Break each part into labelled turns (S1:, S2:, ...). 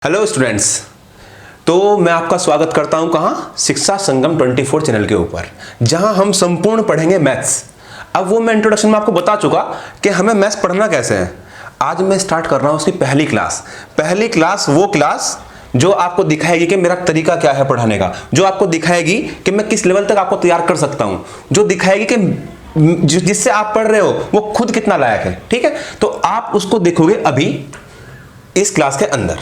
S1: Hello students. तो मैं आपका स्वागत करता हूं कहां? शिक्षा संगम 24 चैनल के ऊपर, जहां हम संपूर्ण पढ़ेंगे मैथ्स। अब वो मैं इंट्रोडक्शन में आपको बता चुका कि हमें मैथ्स पढ़ना कैसे है। आज मैं स्टार्ट कर रहा हूं उसकी पहली क्लास। वो क्लास जो आपको दिखाएगी कि मेरा तरीका क्या है पढ़ाने का, जो आपको दिखाएगी कि मैं किस लेवल तक आपको तैयार कर सकता हूं, जो दिखाएगी कि जिससे आप पढ़ रहे हो वो खुद कितना लायक है। ठीक है, तो आप उसको देखोगे अभी इस क्लास के अंदर।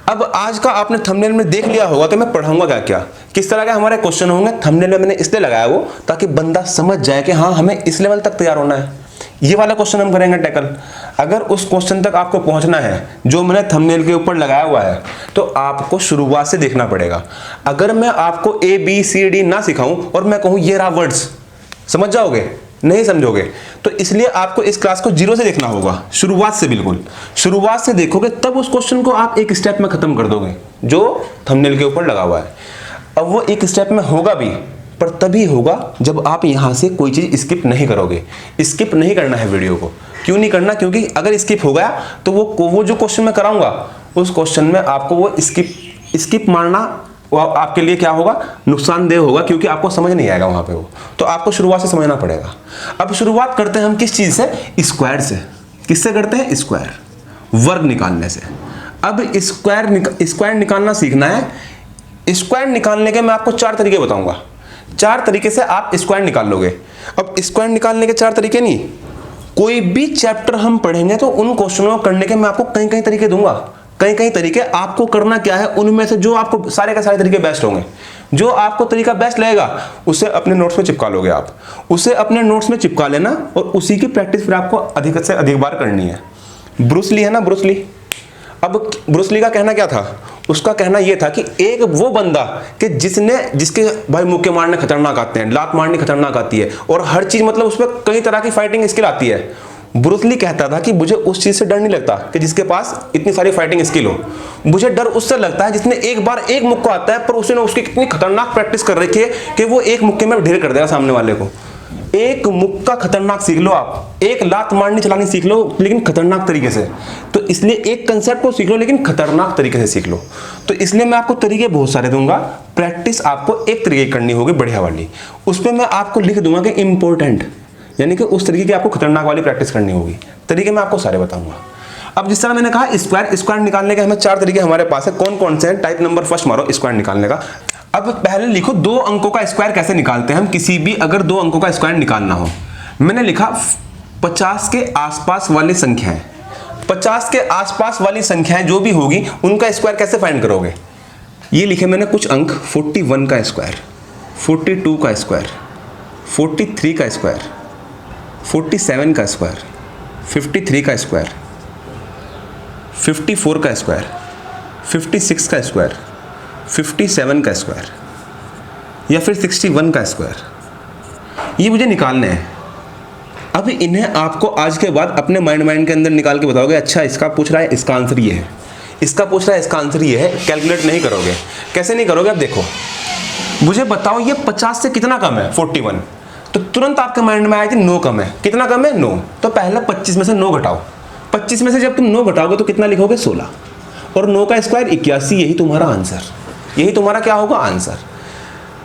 S1: अब आज का आपने थंबनेल में देख लिया होगा कि मैं पढ़ाऊंगा क्या क्या, किस तरह के हमारे क्वेश्चन होंगे। थंबनेल में मैंने इसलिए लगाया वो ताकि बंदा समझ जाए कि हाँ हमें इस लेवल तक तैयार होना है। ये वाला क्वेश्चन हम करेंगे टैकल। अगर उस क्वेश्चन तक आपको पहुंचना है जो मैंने थंबनेल के ऊपर लगाया हुआ है, तो आपको शुरुआत से देखना पड़ेगा। अगर मैं आपको ABCD ना सिखाऊं और मैं कहूं ये रहा वर्ड्स, समझ जाओगे? नहीं समझोगे। तो इसलिए आपको इस क्लास को जीरो से देखना होगा, शुरुआत से। बिल्कुल शुरुआत से देखोगे तब उस क्वेश्चन को आप एक स्टेप में खत्म कर दोगे जो थंबनेल के ऊपर लगा हुआ है। अब वो एक स्टेप में होगा भी, पर तभी होगा जब आप यहां से कोई चीज स्किप नहीं करोगे। स्किप नहीं करना है वीडियो को। क्यों नहीं करना? क्योंकि अगर स्किप हो गया तो वो जो क्वेश्चन मैं कराऊंगा उस क्वेश्चन में आपको वो स्किप मारना वो आपके लिए क्या होगा? नुकसानदेह होगा, क्योंकि आपको समझ नहीं आएगा वहां पे वो। तो आपको शुरुआत से समझना पड़ेगा। अब शुरुआत करते हैं हम किस चीज से? स्क्वायर से। किससे करते हैं? स्क्वायर, वर्ग निकालने से। अब स्क्वायर निकालना सीखना है। स्क्वायर निकालने के मैं आपको 4 तरीके बताऊंगा। 4 तरीके से आप स्क्वायर निकाल लोगे। अब स्क्वायर निकालने के 4 तरीके नहीं, कोई भी चैप्टर हम पढ़ेंगे तो उन क्वेश्चनों को करने के मैं आपको कई तरीके दूंगा। कई तरीके। आपको करना क्या है, उनमें से जो आपको सारे के सारे तरीके बेस्ट होंगे, जो आपको तरीका बेस्ट लगेगा उसे अपने नोट्स में चिपका लोगे आप। उसे अपने नोट्स में चिपका लेना और उसी की प्रैक्टिस फिर आपको अधिक से अधिक बार करनी है। ब्रूस ली है ना, ब्रूस ली। अब ब्रूस ली का कहना क्या था? उसका कहना यह था कि एक वो बंदा कि जिसके भाई मुक्के मारने खतरनाक आते हैं, लात मारनी खतरनाक आती है और हर चीज मतलब उसमें कई तरह की फाइटिंग स्किल आती है। ब्रूस ली कहता था कि मुझे उस चीज से डर नहीं लगता कि जिसके पास इतनी सारी फाइटिंग स्किल हो। मुझे डर उससे लगता है जिसने एक बार एक मुक्का आता है पर उसने उसकी कितनी खतरनाक प्रैक्टिस कर रखी है कि वो एक मुक्के में ढेर कर देगा सामने वाले को। एक मुक्का खतरनाक सीख लो आप, एक लात मारनी चलानी सीख लो लेकिन खतरनाक तरीके से। तो इसलिए एक कंसेप्ट को सीख लो लेकिन खतरनाक तरीके से सीख लो। तो इसलिए मैं आपको तरीके बहुत सारे दूंगा। प्रैक्टिस आपको एक तरीके की करनी होगी, बढ़िया वाली। उस पर मैं आपको लिख दूंगा कि इंपॉर्टेंट, यानी कि उस तरीके की आपको खतरनाक वाली प्रैक्टिस करनी होगी। तरीके मैं आपको सारे बताऊंगा। अब जिस तरह मैंने कहा स्क्वायर निकालने के हमें 4 तरीके हमारे पास है। कौन कौन से हैं? टाइप नंबर फर्स्ट मारो स्क्वायर निकालने का। अब पहले लिखो 2 अंकों का स्क्वायर कैसे निकालते हैं हम, किसी भी अगर 2 अंकों का स्क्वायर निकालना हो। मैंने लिखा 50 के आसपास वाली संख्याएं। 50 के आसपास वाली संख्याएं जो भी होगी उनका स्क्वायर कैसे फाइंड करोगे? ये लिखे मैंने कुछ अंक। 41 का स्क्वायर, 42 का स्क्वायर, 43 का स्क्वायर, 47 का स्क्वायर, 53 का स्क्वायर, 54 का स्क्वायर, 56 का स्क्वायर, 57 का स्क्वायर या फिर 61 का स्क्वायर। ये मुझे निकालने हैं। अब इन्हें आपको आज के बाद अपने माइंड के अंदर निकाल के बताओगे, अच्छा इसका पूछ रहा है इसका आंसर ये है, इसका पूछ रहा है इसका आंसर ये है। कैलकुलेट नहीं करोगे। कैसे नहीं करोगे? अब देखो, मुझे बताओ ये 50 से कितना कम है? 41। तो तुरंत आपके माइंड में आया कि 9 कम है। कितना कम है? 9। तो पहले 25 में से 9 घटाओ। 25 में से जब तुम 9 घटाओगे तो कितना लिखोगे? 16। और 9 का स्क्वायर 81। यही तुम्हारा आंसर। यही तुम्हारा क्या होगा? आंसर।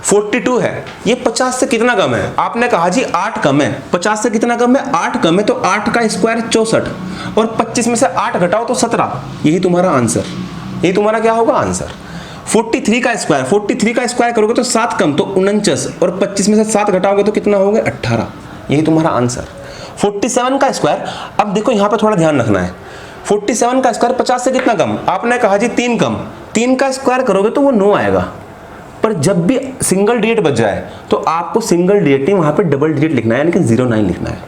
S1: 42 है। ये 50 से कितना कम है? आपने कहा जी 8 कम है। 50 से कितना कम है? 8 कम है। तो 8 का स्क्वायर 64 और 25 में से 8 घटाओ तो 17। यही तुम्हारा आंसर। यही तुम्हारा क्या होगा? आंसर। 43 का स्क्वायर, 43 का स्क्वायर करोगे तो 7 कम तो 49 और 25 में से 7 घटाओगे तो कितना होगा? 18। यही तुम्हारा आंसर। 47 का स्क्वायर, अब देखो यहां पे थोड़ा ध्यान रखना है। 47 का स्क्वायर 50 से कितना कम? आपने कहा जी 3 कम। 3 का स्क्वायर करोगे तो वो 9 आएगा। पर जब भी सिंगल डिजिट बच जाए तो आपको सिंगल डिजिट नहीं, वहां पे डबल डिजिट लिखना है, यानी कि 09 लिखना है।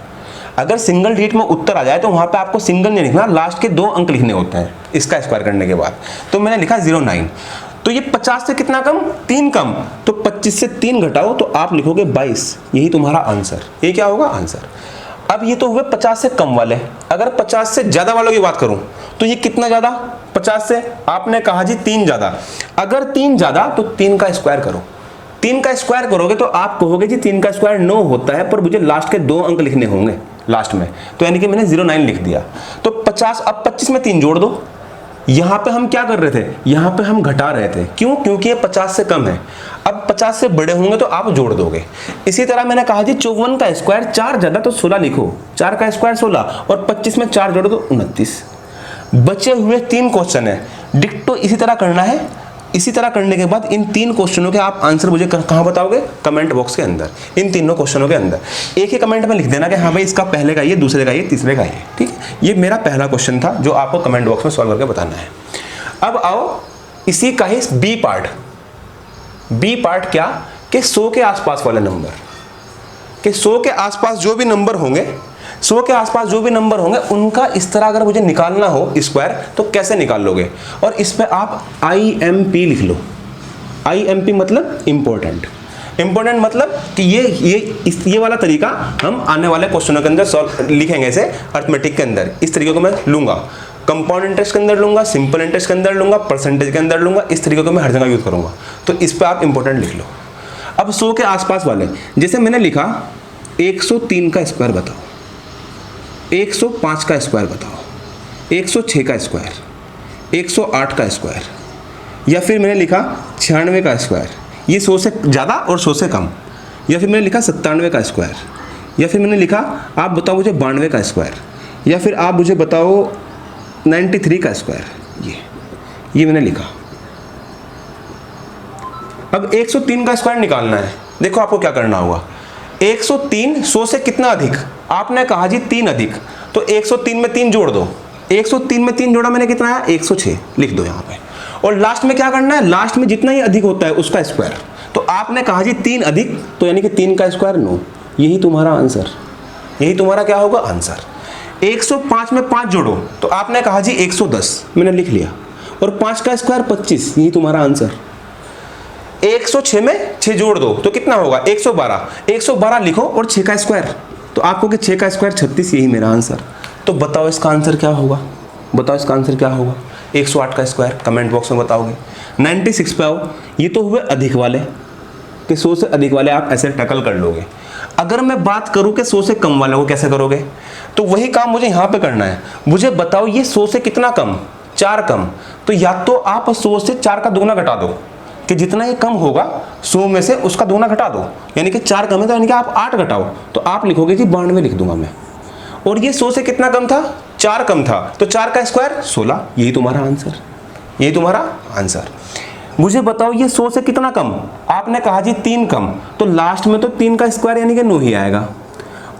S1: अगर सिंगल डिजिट में उत्तर आ जाए तो वहां पे आपको सिंगल नहीं लिखना, लास्ट के 2 अंक लिखने होते हैं इसका स्क्वायर करने के बाद। तो मैंने लिखा 09। तो ये 50 से कितना कम? 3 कम। तो 25 से 3 घटाओ तो आप लिखोगे 22। यही तुम्हारा आंसर। ये क्या होगा? आंसर। अब ये तो हुए 50 से कम वाले। अगर 50 से ज्यादा वालों की बात करूं तो ये कितना ज्यादा? 50 से आपने कहा जी 3 ज्यादा। अगर 3 ज्यादा तो 3 का स्क्वायर करो। 3 का स्क्वायर करोगे तो आप कहोगे जी 3 का स्क्वायर 9 होता है, पर मुझे लास्ट के 2 अंक लिखने होंगे लास्ट में। तो यानी कि मैंने 09 लिख दिया। तो 50, अब 25 में 3 जोड़ दो यहाँ पे हम क्या कर रहे थे, यहाँ पे हम घटा रहे थे। क्यों? क्योंकि ये 50 से कम है। अब 50 से बड़े होंगे तो आप जोड़ दोगे। इसी तरह मैंने कहा जी 54 का स्क्वायर 4 ज़्यादा तो 16 लिखो, 4 का स्क्वायर 16 और 25 में 4 जोड़ो तो 29। बचे हुए 3 क्वेश्चन है, डिक्टो इसी तरह करना है। इसी तरह करने के बाद इन 3 क्वेश्चनों के आप आंसर मुझे कहाँ बताओगे? कमेंट बॉक्स के अंदर। इन तीनों क्वेश्चनों के अंदर एक ही कमेंट में लिख देना कि हाँ भाई इसका पहले का ये, दूसरे का ये, तीसरे का ये। ठीक है, ये मेरा पहला क्वेश्चन था जो आपको कमेंट बॉक्स में सॉल्व करके बताना है। अब आओ इसी का ही बी पार्ट। बी पार्ट क्या कि 100 के आसपास वाले नंबर, कि 100 के आसपास जो भी नंबर होंगे, 100 के आसपास जो भी नंबर होंगे उनका इस तरह अगर मुझे निकालना हो स्क्वायर तो कैसे निकाल लोगे? और इस पे आप IMP लिख लो। IMP मतलब इंपॉर्टेंट। इंपॉर्टेंट मतलब कि ये वाला तरीका हम आने वाले क्वेश्चनों के अंदर लिखेंगे। ऐसे अर्थमेटिक के अंदर इस तरीके को मैं लूंगा, कंपाउंड इंटरेस्ट के अंदर लूंगा, सिंपल इंटरेस्ट के अंदर लूंगा, परसेंटेज के अंदर लूंगा। इस तरीके को मैं हर जगह यूज करूंगा। तो इस पे आप इंपॉर्टेंट लिख लो। अब 100 के आसपास वाले, जैसे मैंने लिखा 103 का स्क्वायर बताओ, 105 का स्क्वायर बताओ, 106 का स्क्वायर, 108 का स्क्वायर, या फिर मैंने लिखा 96 का स्क्वायर, ये 100 से ज़्यादा और 100 से कम, या फिर मैंने लिखा 97 का स्क्वायर, या फिर मैंने लिखा आप बताओ मुझे 92 का स्क्वायर, या फिर आप मुझे बताओ 93 का स्क्वायर। ये मैंने लिखा। अब 103 का स्क्वायर निकालना है। देखो आपको क्या करना होगा, 103 100 से कितना अधिक? आपने कहा जी 3 अधिक, तो 103 में 3 जोड़ दो। 103 में 3 जोड़ा मैंने कितना आया? 106 लिख दो यहाँ पे। और लास्ट में क्या करना है? लास्ट में जितना ही अधिक होता है उसका स्क्वायर। तो आपने कहा जी 3 अधिक, तो यानी कि 3 का स्क्वायर 9। यही तुम्हारा आंसर, यही तुम्हारा क्या होगा? आंसर। 105 में 5 जोड़ो, तो आपने कहा जी 110, मैंने लिख लिया। और 5 का स्क्वायर 25, यही तुम्हारा आंसर। 106 में 6 जोड़ दो तो कितना होगा? 112। 112 लिखो और 6 का स्क्वायर, तो आपको कि 6 का स्क्वायर 36, यही मेरा आंसर। तो बताओ इसका आंसर क्या होगा? बताओ इसका आंसर क्या होगा? 108 का स्क्वायर कमेंट बॉक्स में बताओगे। 96 पे आओ। ये तो हुए अधिक वाले, कि 100 से अधिक वाले आप ऐसे टैकल कर लोगे। अगर मैं बात करूं कि 100 से कम वाले को कैसे करोगे, तो वही काम मुझे यहाँ पे करना है। मुझे बताओ ये 100 से कितना कम? 4 कम। तो या तो आप 100 से 4 का दुगना घटा दो, कि जितना ये कम होगा 100 में से उसका दुगना घटा दो, यानी कि 4 कम है तो यानी कि आप 8 घटाओ, तो आप लिखोगे कि 92 लिख दूंगा मैं। और ये 100 से कितना कम था? 4 कम था, तो 4 का स्क्वायर 16, यही तुम्हारा आंसर, यही तुम्हारा आंसर। मुझे बताओ ये 100 से कितना कम? आपने कहा जी 3 कम, तो लास्ट में तो 3 का स्क्वायर यानी कि 9 ही आएगा।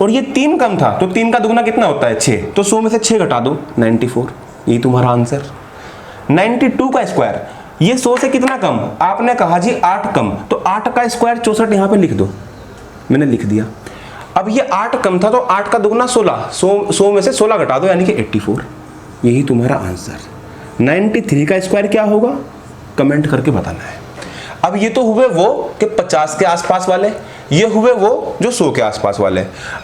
S1: और ये 3 कम था, तो 3 का दुगना कितना होता है? 6, तो 100 में से 6 घटा दो, 94, यही तुम्हारा आंसर। 92 का स्क्वायर, ये 100 से कितना कम? आपने कहा जी 8 कम, तो 8 का स्क्वायर 64 यहाँ पे लिख दो, मैंने लिख दिया। अब ये 8 कम था, तो 8 का दुगना 16, 100 में से 16 घटा दो, यानी कि 84, यही तुम्हारा आंसर। 93 का स्क्वायर क्या होगा? कमेंट करके बताना है। अब ये तो हुए वो कि 50 के आसपास वाले, ये हुए वो जो 100 के आसपास वाले।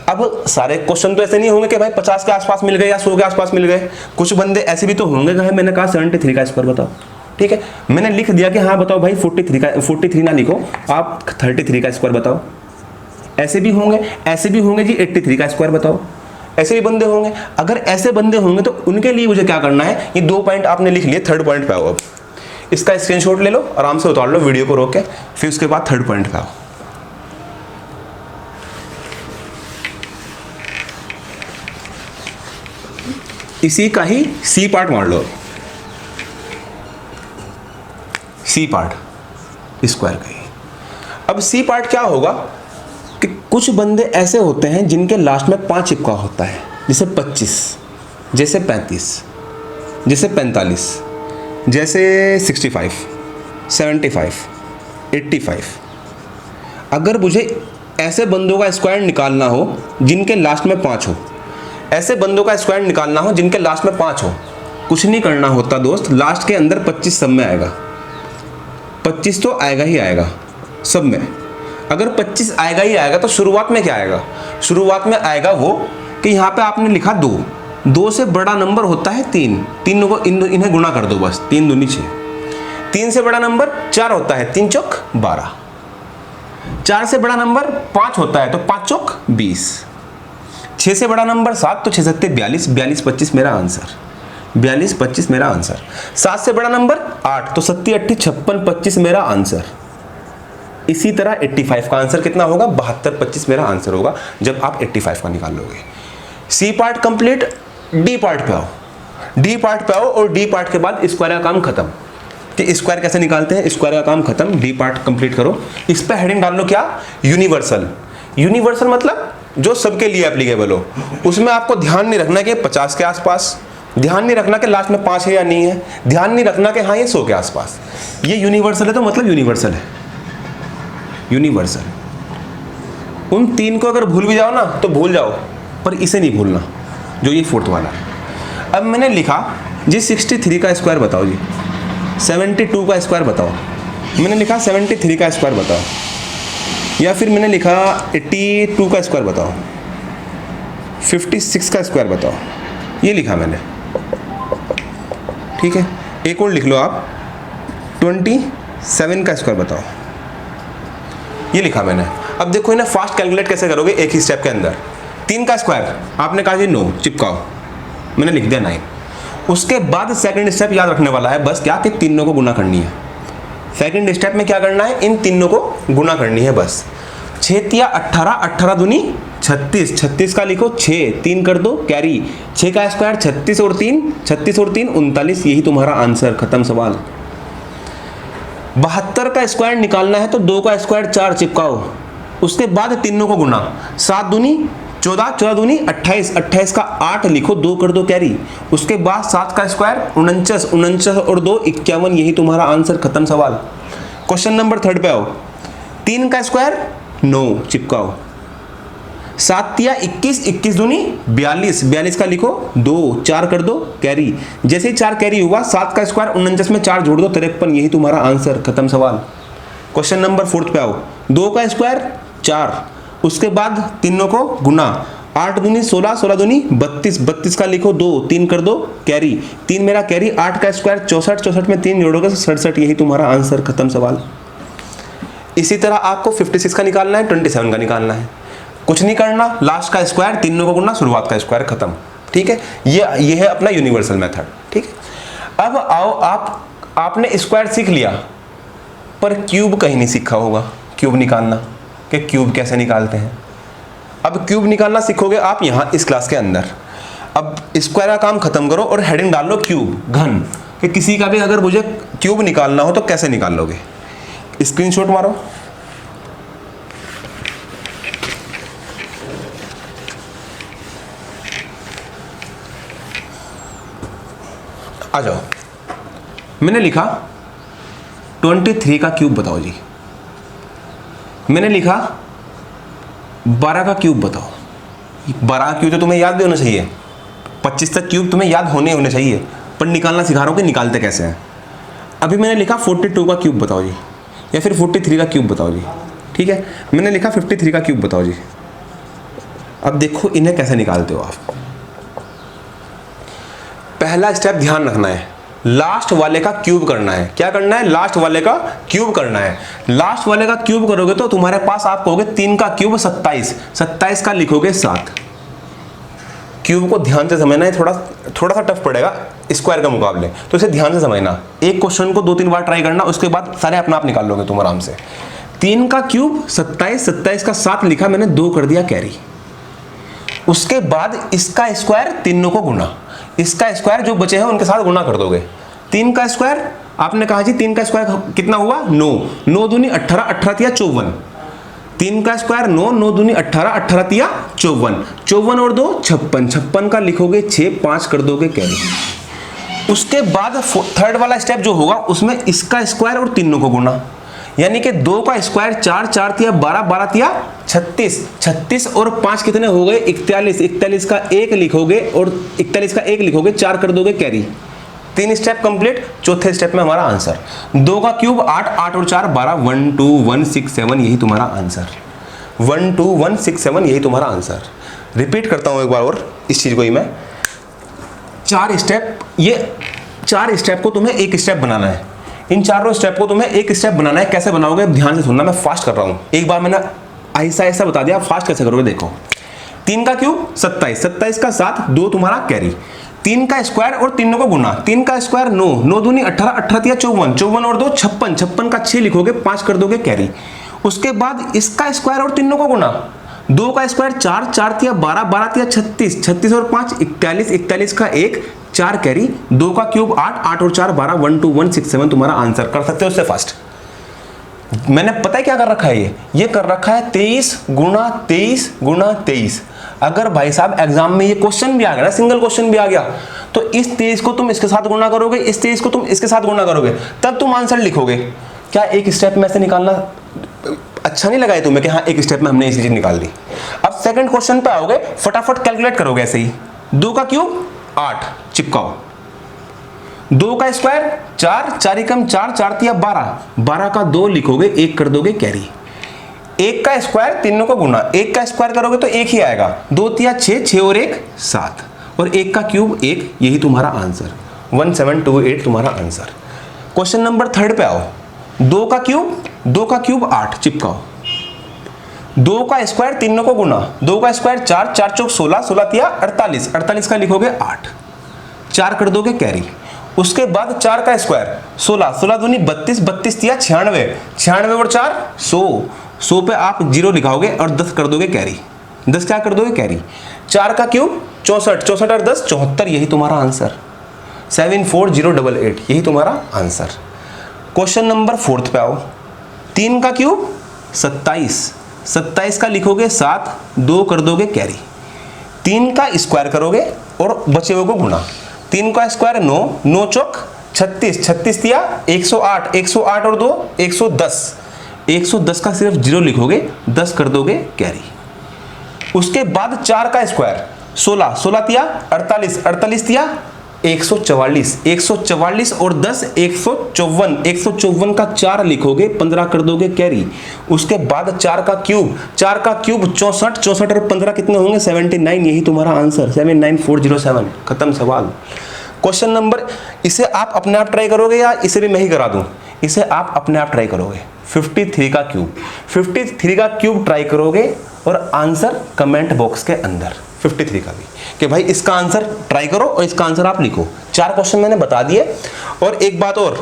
S1: अब सारे क्वेश्चन तो ऐसे नहीं होंगे कि भाई 50 के आसपास मिल गए या 100 के आसपास मिल गए। कुछ बंदे ऐसे भी तो होंगे, मैंने कहा 73 का स्क्वायर बताओ, ठीक है, मैंने लिख दिया कि हाँ बताओ भाई 43 ना लिखो, आप 33 का स्क्वायर बताओ। ऐसे भी होंगे, ऐसे भी होंगे जी 83 का स्क्वायर बताओ, ऐसे भी बंदे होंगे। अगर ऐसे बंदे होंगे तो उनके लिए मुझे क्या करना है? ये 2 पॉइंट आपने लिख लिए, थर्ड पॉइंट पे आओ। अब इसका स्क्रीनशॉट ले लो, आराम से उतार लो वीडियो को रोक के, फिर उसके बाद थर्ड पॉइंट पे आओ। इसी का ही सी पार्ट मान लो, सी पार्ट स्क्वायर का ही। अब सी पार्ट क्या होगा कि कुछ बंदे ऐसे होते हैं जिनके लास्ट में 5 चिपका होता है, जैसे 25, जैसे 35, जैसे 45, जैसे 65, 75, 85। अगर मुझे ऐसे बंदों का स्क्वायर निकालना हो जिनके लास्ट में 5 हो, ऐसे बंदों का स्क्वायर निकालना हो जिनके लास्ट में 5 हो, कुछ नहीं करना होता दोस्त, लास्ट के अंदर 25 सब में आएगा। 25 तो आएगा ही आएगा सब में। अगर 25 आएगा ही आएगा तो शुरुआत में क्या आएगा? शुरुआत में आएगा वो कि यहाँ पे आपने लिखा 2 से बड़ा नंबर होता है 3 को इन्हें गुणा कर दो बस, 3 दूनी 6। 3 से बड़ा नंबर 4 होता है, 3 चौक 12। 4 से बड़ा नंबर 5 होता है, तो 5 चौक 20। 6 से बड़ा नंबर 7, तो 6 7 42, 42 25 मेरा आंसर। 42 25 मेरा आंसर। 7 से बड़ा नंबर 8, तो 7 8 56 25 मेरा आंसर। इसी तरह 85 का आंसर कितना होगा, 72 25 मेरा आंसर होगा जब आप 85 का निकाल लोगे। C part complete, D part पे आओ। डी पार्ट पे आओ और डी पार्ट के बाद स्क्वायर का काम खत्म। कि स्क्वायर कैसे निकालते हैं, स्क्वायर का काम खत्म। डी पार्ट कंप्लीट करो। इस पे हेडिंग डाल लो क्या, यूनिवर्सल। यूनिवर्सल मतलब जो सबके लिए एप्लीकेबल हो। उसमें आपको ध्यान नहीं रखना कि 50 के आसपास, ध्यान नहीं रखना कि लास्ट में 5 है या नहीं है, ध्यान नहीं रखना कि हाँ ये 100 के आसपास। ये यूनिवर्सल है तो मतलब यूनिवर्सल है। यूनिवर्सल उन 3 को अगर भूल भी जाओ ना तो भूल जाओ, पर इसे नहीं भूलना जो ये 4th वाला है। अब मैंने लिखा जी 63 का स्क्वायर बताओ जी, 72 का स्क्वायर बताओ। मैंने लिखा 73 का स्क्वायर बताओ, या फिर मैंने लिखा 82 का स्क्वायर बताओ, 56 का स्क्वायर बताओ। ये लिखा मैंने, ठीक है। एक और लिख लो आप, 27 का स्क्वायर बताओ। ये लिखा मैंने। अब देखो इन्हें फास्ट कैलकुलेट कैसे करोगे एक ही स्टेप के अंदर। 3 का स्क्वायर आपने कहा जी 9, चिपकाओ, मैंने लिख दिया 9। उसके बाद सेकंड स्टेप याद रखने वाला है बस, क्या कि तीनों को गुना करनी है। सेकंड स्टेप में क्या करना है, इन तीनों को गुना करनी है बस। 6 तिया 18, 18 दूनी 36, 36 का लिखो 6, 3 कर दो कैरी, 6 का स्क्वायर 36 और 3 39, यही तुम्हारा आंसर, खत्म सवाल। 72 का स्क्वायर निकालना है तो 2 का स्क्वायर 4 चिपकाओ। उसके बाद तीनों को गुना, 7 दूनी 14, 14 दूनी 28, 28 का 8 लिखो, 2 कर दो कैरी। उसके बाद 7 का स्क्वायर 49, 49 और 2 51, यही तुम्हारा आंसर, खत्म सवाल। क्वेश्चन नंबर 3 पे आओ। 3 का स्क्वायर 9 चिपकाओ, 7 तिया 21, 21 दूनी 42, 42 का लिखो 2, 4 कर दो कैरी। जैसे ही 4 कैरी हुआ, 7 का स्क्वायर 49 में 4 जोड़ दो 53, यही तुम्हारा आंसर, खत्म सवाल। क्वेश्चन नंबर 4 पे आओ। 2 का स्क्वायर 4, उसके बाद तीनों को गुना, 8 दूनी 16, 16 दूनी 32, 32 का लिखो 2, 3 कर दो कैरी, 3 मेरा कैरी। 8 का स्क्वायर 64, 64 में 3 जोड़ोगे 67, यही तुम्हारा आंसर, खत्म सवाल। इसी तरह आपको 56 का निकालना है, 27 का निकालना है। कुछ नहीं करना, लास्ट का स्क्वायर तीनों को गुना, शुरुआत का स्क्वायर, खत्म। ठीक है, ये है अपना यूनिवर्सल मेथड। ठीक है, अब आओ आपने स्क्वायर सीख लिया, पर क्यूब कहीं नहीं सीखा होगा। क्यूब निकालना, कि क्यूब कैसे निकालते हैं। अब क्यूब निकालना सीखोगे आप यहाँ इस क्लास के अंदर। अब स्क्वायर का काम खत्म करो और हेडिंग डाल लो क्यूब, घन। कि किसी का भी अगर मुझे क्यूब निकालना हो तो कैसे निकाल लोगे। स्क्रीनशॉट मारो। आ जाओ, मैंने लिखा 23 का क्यूब बताओ जी। मैंने लिखा 12 का क्यूब बताओ। 12 का क्यूब तो तुम्हें याद भी होना चाहिए, 25 तक क्यूब तुम्हें याद होने चाहिए, पर निकालना सिखा रहा हूँ कि निकालते कैसे हैं। अभी मैंने लिखा 42 का क्यूब बताओ जी, या फिर 43 का क्यूब बताओ जी। ठीक है, मैंने लिखा 53 का क्यूब बताओ जी। अब देखो इन्हें कैसे निकालते हो आप। पहला स्टेप ध्यान रखना है, लास्ट वाले का क्यूब करना है। क्या करना है, लास्ट वाले का क्यूब करना है। लास्ट वाले का क्यूब करोगे तो तुम्हारे पास आप कहोगे 3 का क्यूब 27, 27 का लिखोगे 7। क्यूब को ध्यान से समझना है, थोड़ा सा टफ पड़ेगा स्क्वायर के मुकाबले, तो इसे ध्यान से समझना। एक क्वेश्चन को 2-3 बार ट्राई करना, उसके बाद सारे अपना आप निकाल लोगे तुम आराम से। 3 का क्यूब 27, 27 का 7 लिखा मैंने, 2 कर दिया कैरी। उसके बाद इसका स्क्वायर तीनों को गुना, इसका स्क्वायर जो बचे हैं उनके साथ गुना कर दोगे। 3 का स्क्वायर आपने कहा जी, 3 का स्क्वायर कितना हुआ 9, 9 दूनी 18, 18 तिया 54। 3 का स्क्वायर 9, 9 दूनी 18, 18 तिया 54, 54 और 2 56, 56 का लिखोगे 6, 5 कर दोगे कैरी। उसके बाद थर्ड वाला स्टेप जो होगा उसमें इसका स्क्वायर और तीनों को गुना, यानी कि 2 का स्क्वायर 4, 4 तिया 12, 12 तिया 36, 36 और 5 कितने हो गए 41, 41 का 1 लिखोगे और 41 का 1 लिखोगे, 4 कर दोगे कैरी। 3 step complete. चौथे स्टेप में हमारा आंसर 2 का क्यूब 8, 8 और 4 12, 1 2 1 6 7, यही तुम्हारा आंसर। 1 2 1 6 7, यही तुम्हारा आंसर। रिपीट करता हूं एक बार और इस चीज को ही मैं। 4 स्टेप, ये 4 स्टेप को तुम्हें एक स्टेप बनाना है। इन चारों स्टेप को तुम्हें एक स्टेप बनाना है। कैसे बनाओगे, ध्यान से सुनना, मैं फास्ट कर रहा हूं। एक बार मैंने ऐसा ऐसा बता दिया, फास्ट कैसे करोगे देखो। 3 का क्यूब 27, 27 का 7, 2 तुम्हारा कैरी। 3 का स्क्वायर और तीनों को गुना, 3 का स्क्वायर 9, 9 दूनी 18, 18 तिया 54, 54 और 2 56, 56 का 6 लिखोगे, 5 कर दोगे कैरी। उसके बाद इसका स्क्वायर और तीनों को गुना, 2 का स्क्वायर 4, 4 तिया 12, 12 तिया 36, 36 और 5 41, 41 का 1, 4 कैरी, 2 का क्यूब 8, 8 और 4 12, 12167 तुम्हारा आंसर। कर सकते हो उससे फास्ट। मैंने पता है क्या कर रखा है, ये कर रखा है 23 गुणा 23 गुणा 23। अगर भाई साहब एग्जाम में ये क्वेश्चन भी आ गया ना, सिंगल क्वेश्चन भी आ गया, तो इस 23 को तुम इसके साथ गुणा करोगे, इस 23 को तुम इसके साथ गुणा करोगे, तब तुम आंसर लिखोगे। क्या एक स्टेप में से निकालना अच्छा नहीं लगा है तुम्हें कि हाँ एक स्टेप में हमने इसी चीज निकाल दी। अब सेकंड क्वेश्चन पे आओगे, फटाफट कैलकुलेट करोगे ऐसे ही। 2 का क्यूब 8 चिपकाओ, 2 का स्क्वायर 4, 4 एकम 4, 4 तिया 12, 12 का 2 लिखोगे, 1 कर दोगे कैरी। 1 का स्क्वायर तीनों को गुना, 1 का स्क्वायर करोगे तो 1 ही आएगा, 2 तिया 6, 6 और 1 7, और 1 का क्यूब 1, यही तुम्हारा आंसर 1728 तुम्हारा आंसर। क्वेश्चन नंबर 3 पे आओ। 2 का क्यूब 8 चिपकाओ, 2 का स्क्वायर तीनों को गुना, 2 का स्क्वायर 4, 4 चौक 16, 16 तिया 48, 48 का लिखोगे 8, 4 कर दोगे कैरी। उसके बाद 4 का स्क्वायर 16, 16 दूनी 32, 32 तिया 96, 96 और 4 100, 100 पे आप 0 लिखाओगे और 10 कर दोगे कैरी। 10 क्या कर दोगे कैरी। 4 का क्यूब 64, 64 और 10 74, यही तुम्हारा आंसर 74088, यही तुम्हारा आंसर। क्वेश्चन नंबर 4 पे आओ। 3 का क्यूब 27, 27 का लिखोगे 7, 2 कर दोगे कैरी। 3 का स्क्वायर करोगे और बचे हुए को गुना, 3 का स्क्वायर 9, 9 चौक 36, 36 तिया 108, 108 और 2 110, 110 का सिर्फ 0 लिखोगे, 10 कर दोगे कैरी। उसके बाद 4 का स्क्वायर 16, 16 तिया 48, 48 तिया 144, 144 और 10 154, 154 का 4 लिखोगे, 15 कर दोगे कैरी। उसके बाद 4 का क्यूब 64, 64 और 15 कितने होंगे 79, यही तुम्हारा आंसर 79407, खत्म सवाल। क्वेश्चन नंबर, इसे आप अपने आप ट्राई करोगे या इसे भी मैं ही करा दूं? इसे आप अपने आप ट्राई करोगे। 53 का क्यूब, 53 का क्यूब ट्राई करोगे और आंसर कमेंट बॉक्स के अंदर 53 का भी, कि भाई इसका आंसर ट्राई करो और इसका आंसर आप लिखो। 4 क्वेश्चन मैंने बता दिए। और एक बात और,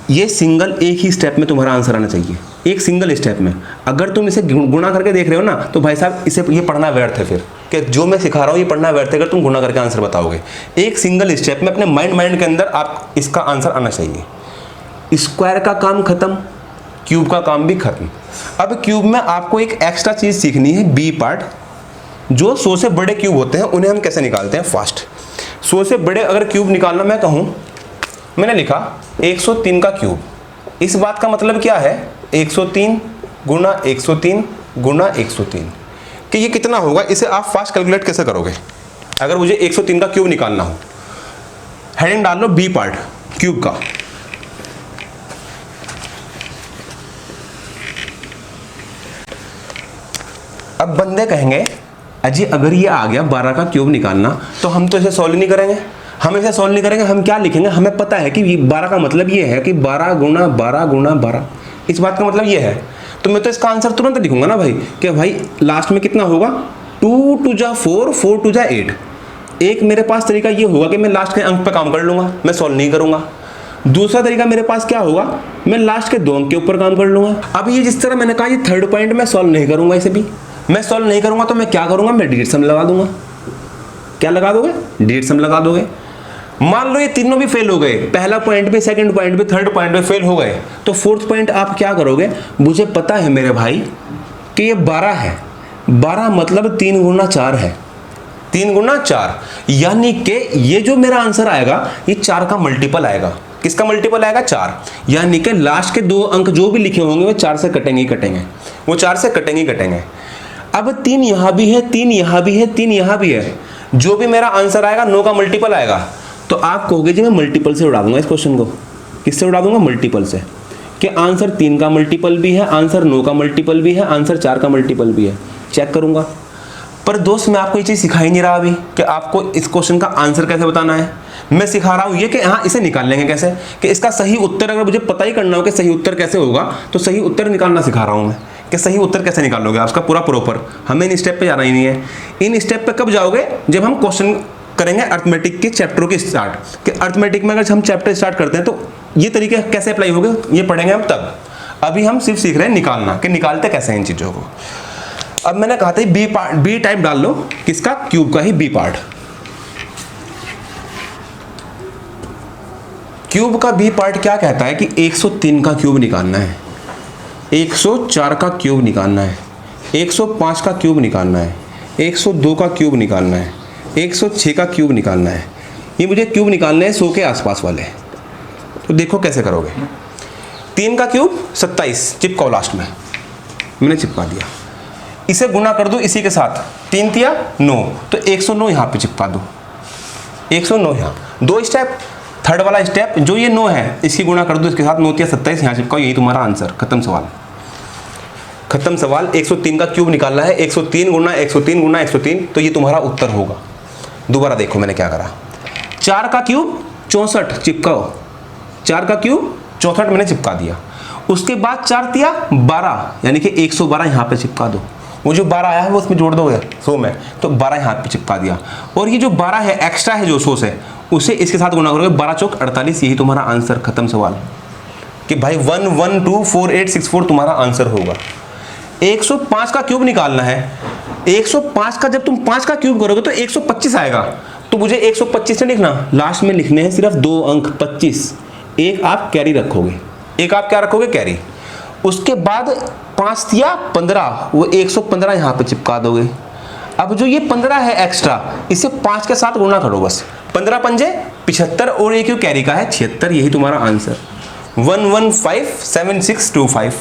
S1: ये सिंगल एक ही स्टेप में तुम्हारा आंसर आना चाहिए, एक सिंगल स्टेप में। अगर तुम इसे गुणा करके देख रहे हो ना, तो भाई साहब इसे ये पढ़ना व्यर्थ है फिर, कि जो मैं सिखा रहा हूँ ये पढ़ना व्यर्थ है अगर तुम गुणा करके आंसर बताओगे। एक सिंगल स्टेप में अपने माइंड के अंदर आप इसका आंसर आना चाहिए। स्क्वायर का काम खत्म, क्यूब का काम भी खत्म। अब क्यूब में आपको एक एक्स्ट्रा चीज सीखनी है, बी पार्ट। जो 100 से बड़े क्यूब होते हैं उन्हें हम कैसे निकालते हैं फास्ट। 100 से बड़े अगर क्यूब निकालना मैं कहूँ, मैंने लिखा 103 का क्यूब। इस बात का मतलब क्या है, 103 गुना 103 गुना 103, कि ये कितना होगा। इसे आप फास्ट कैलकुलेट कैसे करोगे? अगर मुझे 103 का क्यूब निकालना हो, हेडिंग डाल लो बी पार्ट क्यूब का। अब बंदे कहेंगे अजी अगर ये आ गया 12 का क्यूब निकालना, तो हम तो इसे सॉल्व नहीं करेंगे, हम इसे सॉल्व नहीं करेंगे, हम क्या लिखेंगे? हमें पता है कि 12 का मतलब ये है कि 12 गुना 12 गुना 12, इस बात का मतलब ये है। तो मैं तो इसका आंसर तुरंत लिखूंगा ना भाई, कि भाई लास्ट में कितना होगा, 2 2 जा 4, 4 2 जा 8। एक मेरे पास तरीका ये होगा कि मैं लास्ट के अंक पे काम कर लूंगा, मैं सॉल्व नहीं करूंगा। दूसरा तरीका मेरे पास क्या होगा, मैं लास्ट के 2 अंक के ऊपर काम कर लूंगा। अब ये जिस तरह मैंने कहा, ये थर्ड पॉइंट मैं सॉल्व नहीं करूंगा, इसे भी मैं सॉल्व नहीं करूंगा, तो मैं क्या करूंगा, मैं डिजिट सम लगा दूंगा। क्या लगा दोगे? डिजिट सम लगा दोगे। मान लो ये तीनों भी फेल हो गए, पहला पॉइंट भी, सेकंड पॉइंट भी, थर्ड पॉइंट भी फेल हो गए, तो फोर्थ पॉइंट आप क्या करोगे? मुझे पता है मेरे भाई कि ये 12 है, 12 मतलब 3 गुना 4 है, 3 गुना 4, यानी कि ये जो मेरा आंसर आएगा ये 4 का मल्टीपल आएगा। किसका मल्टीपल आएगा? 4। यानी कि लास्ट के 2 अंक जो भी लिखे होंगे वो 4 से कटेंगे ही कटेंगे, वो 4 से कटेंगे ही कटेंगे। अब 3 यहां भी है, 3 यहां भी है, 3 यहां भी है, जो भी मेरा आंसर आएगा 9 का मल्टीपल आएगा। तो आप कहोगे जी मैं मल्टीपल से उड़ा दूंगा इस क्वेश्चन को। किससे उड़ा दूंगा? मल्टीपल से, कि आंसर 3 का मल्टीपल भी है, आंसर 9 का मल्टीपल भी है, आंसर 4 का मल्टीपल भी है। चेक करूंगा। पर दोस्त मैं आपको ये चीज सिखा ही नहीं रहा अभी कि आपको इस क्वेश्चन का आंसर कैसे बताना है। मैं सिखा रहा हूं ये कि हाँ इसे निकाल लेंगे कैसे, कि इसका सही उत्तर अगर मुझे पता ही करना हो कि सही उत्तर कैसे होगा, तो सही उत्तर निकालना सिखा रहा हूं मैं, कि सही उत्तर कैसे निकालोगे आप उसका पूरा प्रॉपर। हमें इन स्टेप पे जाना ही नहीं है। इन स्टेप पे कब जाओगे? जब हम क्वेश्चन करेंगे अर्थमेटिक के चैप्टरों के स्टार्ट कि अर्थमेटिक में अगर हम चैप्टर स्टार्ट करते हैं तो ये तरीके कैसे अप्लाई होंगे ये पढ़ेंगे हम तब। अभी हम सिर्फ सीख रहे हैं निकालना कि निकालते कैसे हैं इन चीजों को। अब मैंने कहा था बी पार्ट, बी टाइप डाल लो किसका, क्यूब का ही बी पार्ट। क्यूब का बी पार्ट क्या कहता है कि 103 का क्यूब निकालना है, 104 का क्यूब निकालना है, 105 का क्यूब निकालना है, 102 का क्यूब निकालना है, 106 का क्यूब निकालना है। ये मुझे क्यूब निकालने हैं 100 के आसपास वाले। तो देखो कैसे करोगे। 3 का क्यूब 27 चिपकाओ लास्ट में, मैंने चिपका दिया। इसे गुना कर दो इसी के साथ, 3 तिया 9, तो 109 यहाँ पे चिपका दो, 109 यहाँ। 2 स्टेप, थर्ड वाला स्टेप जो ये 9 है इसकी गुना कर दो इसके साथ, 9 तिया 27 यहाँ चिपकाओ, यही तुम्हारा आंसर। खत्म सवाल, खत्म सवाल। 103 का क्यूब निकालना है, 103 गुना 103 गुना 103, तो ये तुम्हारा उत्तर होगा। दोबारा देखो मैंने क्या करा। 4 का क्यूब 64 चिपकाओ, 4 का क्यूब 64 मैंने चिपका दिया। उसके बाद 4 तिया 12 यानी कि 112 यहाँ पे चिपका दो। वो जो 12 आया है वो उसमें जोड़ दोगे 100 में, तो 12 यहाँ पे चिपका दिया। और ये जो 12 है एक्स्ट्रा है जो 100 से, उसे इसके साथ गुना करोगे, 12 चौक 48, यही तुम्हारा आंसर। खत्म सवाल। कि भाई 11244864 तुम्हारा आंसर होगा। 105 का क्यूब निकालना है। 105 का जब तुम 5 का क्यूब करोगे तो 125 आएगा। तो मुझे 125 नहीं लिखना, लास्ट में लिखने हैं सिर्फ 2 अंक 25। एक आप कैरी रखोगे, एक आप क्या रखोगे, कैरी। उसके बाद 5 तिया 15, वो 115 यहाँ पे चिपका दोगे। अब जो ये 15 है एक्स्ट्रा, इसे 5 के साथ गुना करो बस। 15 पंजे 75 और एक कैरी का है 76, यही तुम्हारा आंसर। 1157625।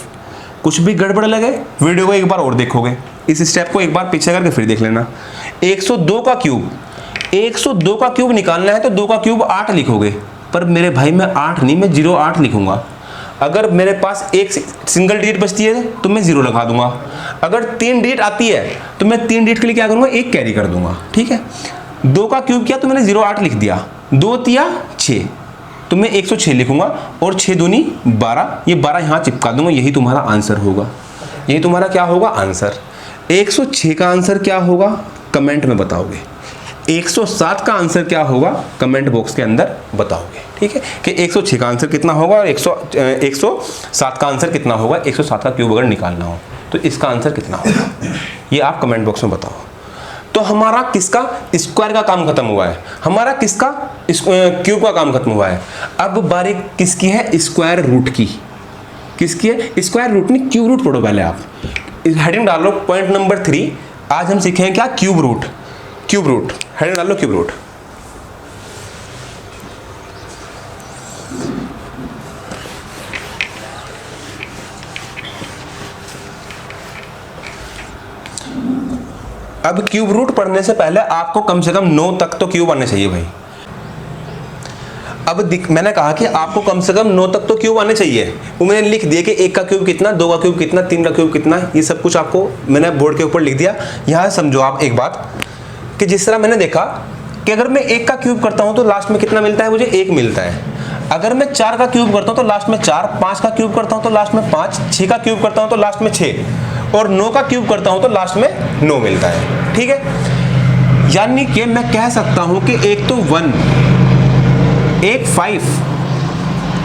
S1: कुछ भी गड़बड़ लगे वीडियो को एक बार और देखोगे, इस स्टेप को एक बार पीछे करके फिर देख लेना। 102 का क्यूब, 102 का क्यूब निकालना है तो 2 का क्यूब 8 लिखोगे, पर मेरे भाई मैं 8 नहीं, मैं 08 लिखूंगा। अगर मेरे पास एक सिंगल डिजिट बचती है तो मैं 0 लगा दूंगा। अगर 3 डिजिट आती है तो मैं 3 डिजिट के लिए क्या करूंगा, एक कैरी कर दूंगा। ठीक है। 2 का क्यूब किया तो मैंने 08 लिख दिया। 2 तिया 6 तो मैं 106 लिखूंगा, और 6 दूनी 12, ये 12 यहाँ चिपका दूंगा, यही तुम्हारा आंसर होगा। यही तुम्हारा क्या होगा, आंसर। 106 का आंसर क्या होगा कमेंट में बताओगे। 107 का आंसर क्या होगा कमेंट बॉक्स के अंदर बताओगे। ठीक है, कि 106 का आंसर कितना होगा और 107 का आंसर कितना होगा। 107 का क्यूब अगर निकालना हो तो इसका आंसर कितना होगा, ये आप कमेंट बॉक्स में बताओ। तो हमारा किसका, स्क्वायर का काम खत्म हुआ है, हमारा किसका, क्यूब का काम खत्म हुआ है। अब बारी किसकी है, स्क्वायर रूट की। किसकी है, स्क्वायर रूट नहीं, क्यूब रूट पढ़ो पहले आप। हेडिंग डाल लो पॉइंट नंबर 3, आज हम सीखेंगे क्या, cube root. Cube root, heading डाल लो क्यूब रूट। अब क्यूब रूट पढ़ने से पहले आपको कम से कम 9 तक तो क्यूब आने चाहिए भाई। अब मैंने कहा कि आपको कम से कम 9 तक तो क्यूब आने चाहिए। वो मैंने लिख दिया कि 1 का क्यूब कितना, 2 का क्यूब कितना, 3 का क्यूब कितना, ये सब कुछ आपको मैंने बोर्ड के ऊपर लिख दिया। यहाँ समझो आप एक बात कि जिस तरह मैंने देखा कि अगर मैं 1 का क्यूब करता हूँ तो लास्ट में कितना मिलता है, मुझे 1 मिलता है। अगर मैं 4 का क्यूब करता हूँ तो लास्ट में 4, 5 का क्यूब करता हूँ तो लास्ट में 5, 6 का क्यूब करता हूँ तो लास्ट में 6, और 9 का क्यूब करता हूँ तो लास्ट में 9 मिलता है। ठीक है, यानी कि मैं कह सकता हूँ कि एक तो 1, एक 5,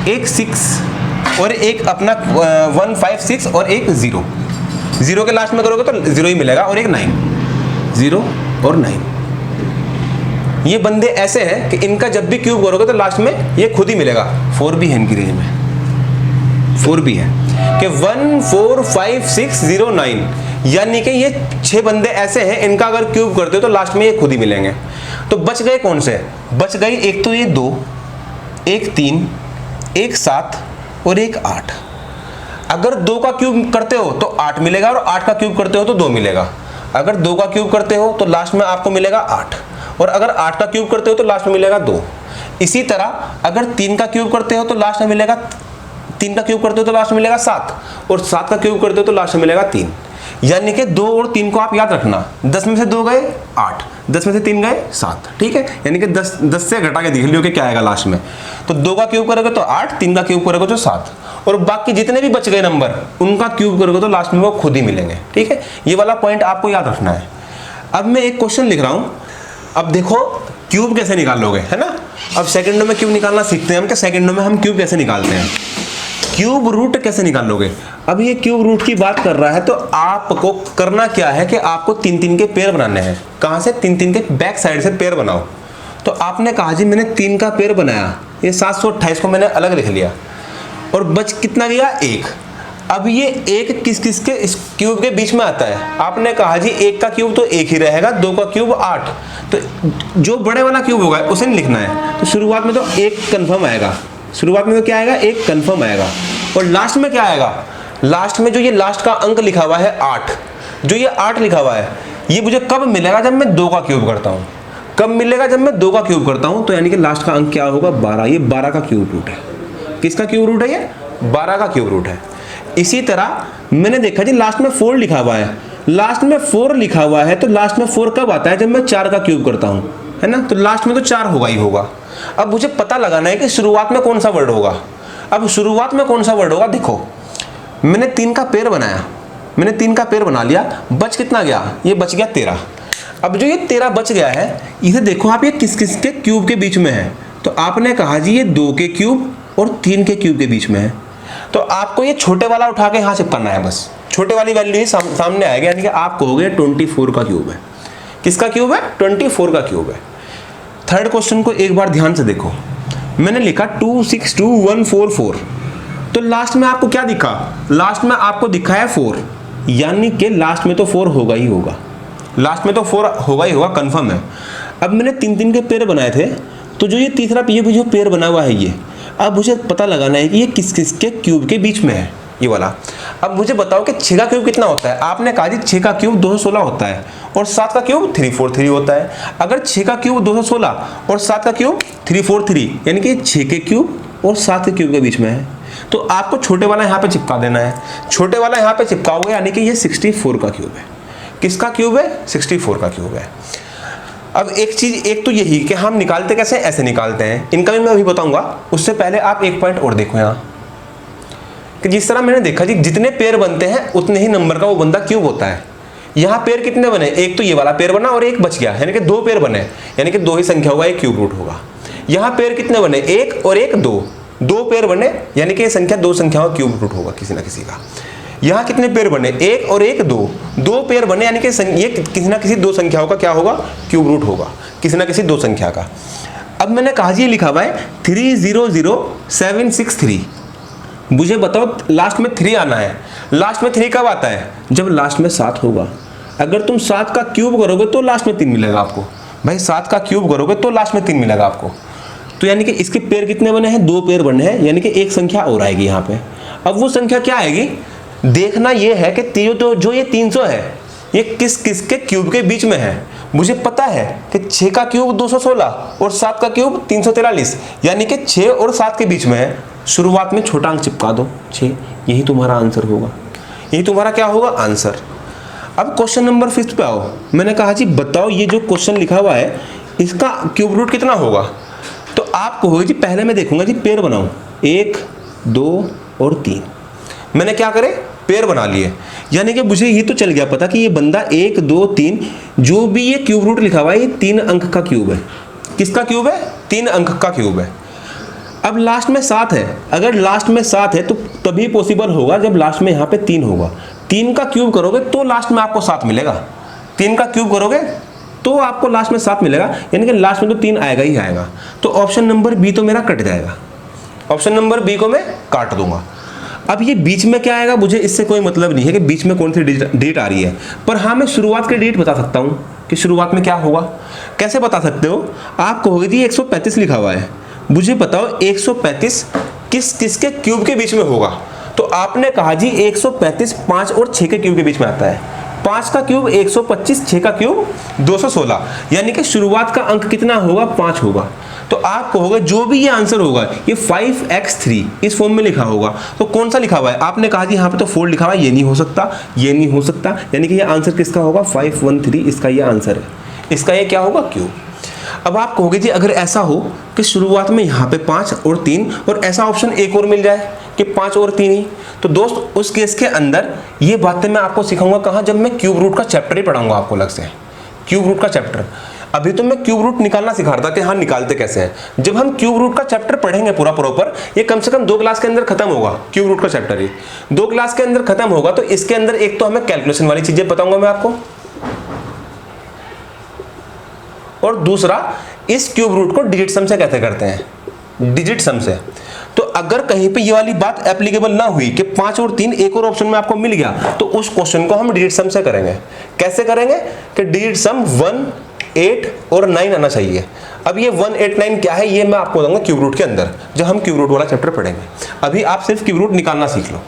S1: एक 6 और एक अपना 1, 5, 6 और एक 0। 0 के लास्ट में करोगे तो 0 ही मिलेगा, और एक 9, 0 और 9। ये बंदे ऐसे हैं कि इनका जब भी क्यूब करोगे तो लास्ट में ये खुद ही मिलेगा। 4 भी है इनकी रेंज में, 4 भी है कि 1, 4, 5, 6, 0, 9, यानी कि ये 6 बंदे ऐसे हैं इनका अगर क्यूब करते हो तो लास्ट में ये खुद ही मिलेंगे। तो बच गए कौन से, बच गई एक तो ये 2, एक 3, एक 7 और एक 8। अगर 2 का क्यूब करते हो तो 8 मिलेगा, और 8 का क्यूब करते हो तो 2 मिलेगा। अगर 2 का क्यूब करते हो तो लास्ट में आपको मिलेगा 8, और अगर 8 का क्यूब करते हो तो लास्ट में मिलेगा 2। इसी तरह अगर 3 का क्यूब करते हो तो लास्ट में मिलेगा, 3 का क्यूब करते हो तो लास्ट में मिलेगा 7, और 7 का क्यूब करते हो तो लास्ट में मिलेगा 3। यानी कि 2 और 3 को आप याद रखना। 10 में से 2 गए 8, 10 में से 3 गए 7। ठीक है, यानी कि 10 से घटा के देख लियो कि क्या आएगा लास्ट में। तो 2 का क्यूब करोगे तो 8, 3 का क्यूब करोगे तो 7, और बाकी जितने भी बच गए नंबर उनका क्यूब करोगे तो लास्ट में वो खुद ही मिलेंगे। ठीक है, ये वाला पॉइंट आपको याद रखना है। अब मैं एक क्वेश्चन लिख रहा हूं अब देखो क्यूब कैसे निकालोगे, है ना। अब सेकंडों में क्यूब निकालना सीखते हैं हम, कि सेकंडों में हम क्यूब कैसे निकालते हैं, क्यूब रूट कैसे निकालोगे। अब ये क्यूब रूट की बात कर रहा है, तो आपको करना क्या है कि आपको 3-3 के पेयर बनाने हैं। कहाँ से? 3-3 के बैक साइड से पेयर बनाओ। तो आपने कहा जी मैंने 3 का पेयर बनाया, ये 728 को मैंने अलग लिख लिया, और बच कितना गया? 1। अब ये 1 किस किस के इस क्यूब के बीच में आता है? आपने कहा जी 1 का क्यूब तो 1 ही रहेगा, 2 का क्यूब 8, तो जो बड़े वाला क्यूब होगा उसे नहीं लिखना है। तो शुरुआत में तो 1 कन्फर्म आएगा, शुरुआत में तो क्या आएगा? 1 कन्फर्म आएगा। और लास्ट में क्या आएगा? लास्ट में जो ये लास्ट का अंक लिखा हुआ है 8, जो ये 8 लिखा हुआ है, ये मुझे कब मिलेगा? जब मैं 2 का क्यूब करता हूँ। कब मिलेगा? जब मैं 2 का क्यूब करता हूँ। तो यानी कि लास्ट का अंक क्या होगा? 12। ये 12 का क्यूब रूट है। किसका क्यूब रूट है? ये 12 का क्यूब रूट है। इसी तरह मैंने देखा जी लास्ट में 4 लिखा हुआ है, लास्ट में 4 लिखा हुआ है, तो लास्ट में 4 कब आता है? जब मैं 4 का क्यूब करता हूँ, है ना। तो लास्ट में तो 4 होगा ही होगा। अब मुझे पता लगाना है कि शुरुआत में कौन सा वर्ड होगा। अब शुरुआत में कौन सा वर्ड होगा? देखो मैंने 3 का पेयर बनाया, मैंने 3 का पेयर बना लिया, बच कितना गया? ये बच गया 13। अब जो ये 13 बच गया है, इसे देखो आप, ये किस किस के क्यूब के बीच में है। तो आपने कहा जी ये 2 के क्यूब और 3 के क्यूब के बीच में है। तो आपको ये छोटे वाला उठा के यहाँ चिपकाना है, बस छोटे वाली वैल्यू ही सामने आएगी, यानी कि आप कहोगे 24 का क्यूब है। किसका क्यूब है? 24 का क्यूब है। थर्ड क्वेश्चन को एक बार ध्यान से देखो, मैंने लिखा 262144, तो लास्ट में आपको क्या दिखा? लास्ट में आपको दिखा है 4, यानी कि लास्ट में तो 4 होगा ही होगा, लास्ट में तो 4 होगा ही होगा, कंफर्म है। अब मैंने 3-3 के पेयर बनाए थे, तो जो ये तीसरा ये जो पेयर बना हुआ है, ये अब मुझे पता लगाना है कि ये किस किस के क्यूब के बीच में है, ये वाला। अब मुझे बताओ कि 6 का क्यूब कितना होता है? आपने कहा जी 6 का क्यूब 216 होता है, और 7 का क्यूब 343 होता है। अगर 6 का क्यूब 216 और 7 का क्यूब 343, यानी कि 6 के क्यूब और 7 के क्यूब के बीच में है, तो आपको छोटे वाला यहाँ पे चिपका देना है। छोटे वाला यहाँ पे चिपकाओगे, यानी कि ये 64 का क्यूब है। किसका क्यूब है? 64 का क्यूब है। अब एक चीज, एक तो यही कि हम निकालते कैसे, ऐसे निकालते हैं, इनका भी मैं अभी बताऊंगा। उससे पहले आप एक पॉइंट और देखो यहाँ, कि जिस तरह मैंने देखा जी जितने पेयर बनते हैं उतने ही नंबर का वो बंदा क्यूब होता है। यहाँ पेयर कितने बने? एक तो ये वाला पेयर बना और एक बच गया, यानी कि 2 पेयर बने, यानी कि 2 ही संख्या होगा, एक क्यूब रूट होगा। यहाँ पेयर कितने बने? 1 और 1 2 पेयर बने, यानी कि ये संख्या 2 संख्याओं का क्यूब रूट होगा किसी ना किसी का। यहाँ कितने पेयर बने? 1 और 1 2 पेयर बने, यानी कि ये किसी ना किसी 2 संख्याओं का क्या होगा? क्यूब रूट होगा, किसी ना किसी 2 संख्या का। अब मैंने कहा जी लिखा हुआ है 300763, मुझे बताओ लास्ट में 3 आना है। लास्ट में 3 कब आता है? जब लास्ट में 7 होगा। अगर तुम 7 का क्यूब करोगे तो लास्ट में 3 मिलेगा आपको। भाई 7 का क्यूब करोगे तो लास्ट में 3 मिलेगा आपको। तो यानी कि इसके पेयर कितने बने हैं? 2 पेयर बने हैं, यानी कि एक संख्या और आएगी यहाँ पे। अब वो संख्या क्या आएगी? देखना ये है कि जो ये 300 है, ये किस किस के क्यूब के बीच में है। मुझे पता है कि 6 का क्यूब 216 और 7 का क्यूब 343, यानी कि 6 और 7 के बीच में है। शुरुआत में छोटा अंक चिपका दो 6, यही तुम्हारा आंसर होगा, यही तुम्हारा क्या होगा? आंसर। अब क्वेश्चन नंबर 5 पे आओ। मैंने कहा जी बताओ ये जो क्वेश्चन लिखा हुआ है इसका क्यूब रूट कितना होगा? तो आप कहोगे जी पहले मैं देखूंगा जी पेयर बनाऊं, 1 2 और 3। मैंने क्या करे? पेयर बना लिए, यानी कि मुझे ये तो चल गया पता कि ये बंदा 1 2 3, जो भी ये क्यूब रूट लिखा हुआ है ये 3 अंक का क्यूब है। किसका क्यूब है? 3 अंक का क्यूब है। अब लास्ट में 7 है, अगर लास्ट में 7 है तो तभी पॉसिबल होगा जब लास्ट में यहाँ पे 3 होगा। 3 का क्यूब करोगे तो लास्ट में आपको 7 मिलेगा। 3 का क्यूब करोगे तो आपको लास्ट में 7 मिलेगा, यानी कि लास्ट में तो 3 आएगा ही आएगा। तो ऑप्शन नंबर बी तो मेरा कट जाएगा, ऑप्शन नंबर बी को मैं काट दूंगा। अब ये बीच में क्या आएगा मुझे इससे कोई मतलब नहीं है कि बीच में कौन सी डेट आ रही है, पर हाँ मैं शुरुआत की डेट बता सकता हूँ कि शुरुआत में क्या होगा। कैसे बता सकते हो? आप कहोगे जी 135 लिखा हुआ है, मुझे बताओ 135 किस किस के क्यूब के बीच में होगा? तो आपने कहा जी 135 5 और 6 के क्यूब के बीच में आता है। 5 का क्यूब 125, 6 का क्यूब 216, यानी कि शुरुआत का अंक कितना होगा? 5 होगा। तो आप कहोगे जो भी ये आंसर होगा ये 5x3 इस फॉर्म में लिखा होगा। तो कौन सा लिखा हुआ है? आपने कहा जी यहाँ पे तो 4 लिखा हुआ है, ये नहीं हो सकता, ये नहीं हो सकता, यानी कि ये आंसर किसका होगा? 513 इसका ये आंसर है, इसका ये क्या होगा? क्यूब। अब आप कहोगे जी अगर ऐसा हो कि शुरुआत में यहाँ पे 5 और 3 और ऐसा ऑप्शन एक और मिल जाए कि 5 और 3 ही, तो दोस्त उस केस के अंदर ये बातें मैं आपको सिखाऊंगा कहाँ? जब मैं क्यूब रूट का चैप्टर ही पढ़ाऊंगा आपको अलग से, क्यूब रूट का चैप्टर। अभी तो मैं क्यूब रूट निकालना सिखा रहा था कि हाँ निकालते कैसे हैं। जब हम क्यूब रूट का चैप्टर पढ़ेंगे पूरा प्रॉपर, ये कम से कम 2 क्लास के अंदर खत्म होगा। क्यूब रूट का चैप्टर ही 2 क्लास के अंदर खत्म होगा। तो इसके अंदर एक तो हमें कैलकुलेशन वाली चीजें बताऊंगा मैं आपको, और दूसरा इस क्यूब रूट को डिजिट सम से कैसे करते हैं, डिजिट सम से। तो अगर कहीं पे ये वाली बात एप्लीकेबल ना हुई कि 5 और 3 एक और ऑप्शन में आपको मिल गया, तो उस क्वेश्चन को हम डिजिट सम से करेंगे। कैसे करेंगे कि डिजिट सम 1, 8 और 9 आना चाहिए। अब ये 1, 8, 9 क्या है ये मैं आपको बताऊंगा क्यूब रूट के अंदर, जब हम क्यूब रूट वाला चैप्टर पढ़ेंगे। अभी आप सिर्फ क्यूब रूट निकालना सीख लो।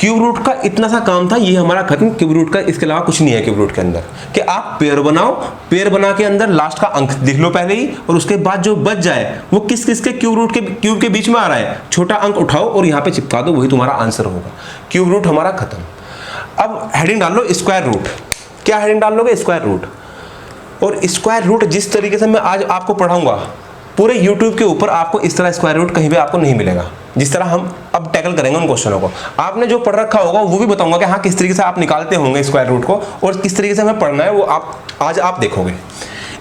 S1: क्यूब रूट का इतना सा काम था, ये हमारा खत्म। क्यूब रूट का इसके अलावा कुछ नहीं है क्यूब रूट के अंदर, कि आप पेयर बनाओ, पेयर बना के अंदर लास्ट का अंक लिख लो पहले ही, और उसके बाद जो बच जाए वो किस किस के क्यूब रूट के क्यूब के बीच में आ रहा है, छोटा अंक उठाओ और यहाँ पे चिपका दो, वही तुम्हारा आंसर होगा। क्यूब रूट हमारा खत्म। अब हेडिंग डाल लो स्क्वायर रूट। क्या हेडिंग डाल लोगे? Square root. और स्क्वायर रूट जिस तरीके से मैं आज आपको पढ़ाऊंगा पूरे YouTube के ऊपर, आपको इस तरह स्क्वायर रूट कहीं भी आपको नहीं मिलेगा। जिस तरह हम अब टैकल करेंगे उन क्वेश्चनों को, आपने जो पढ़ रखा होगा वो भी बताऊंगा कि हाँ किस तरीके से आप निकालते होंगे स्क्वायर रूट को, और किस तरीके से हमें पढ़ना है वो आज आप देखोगे।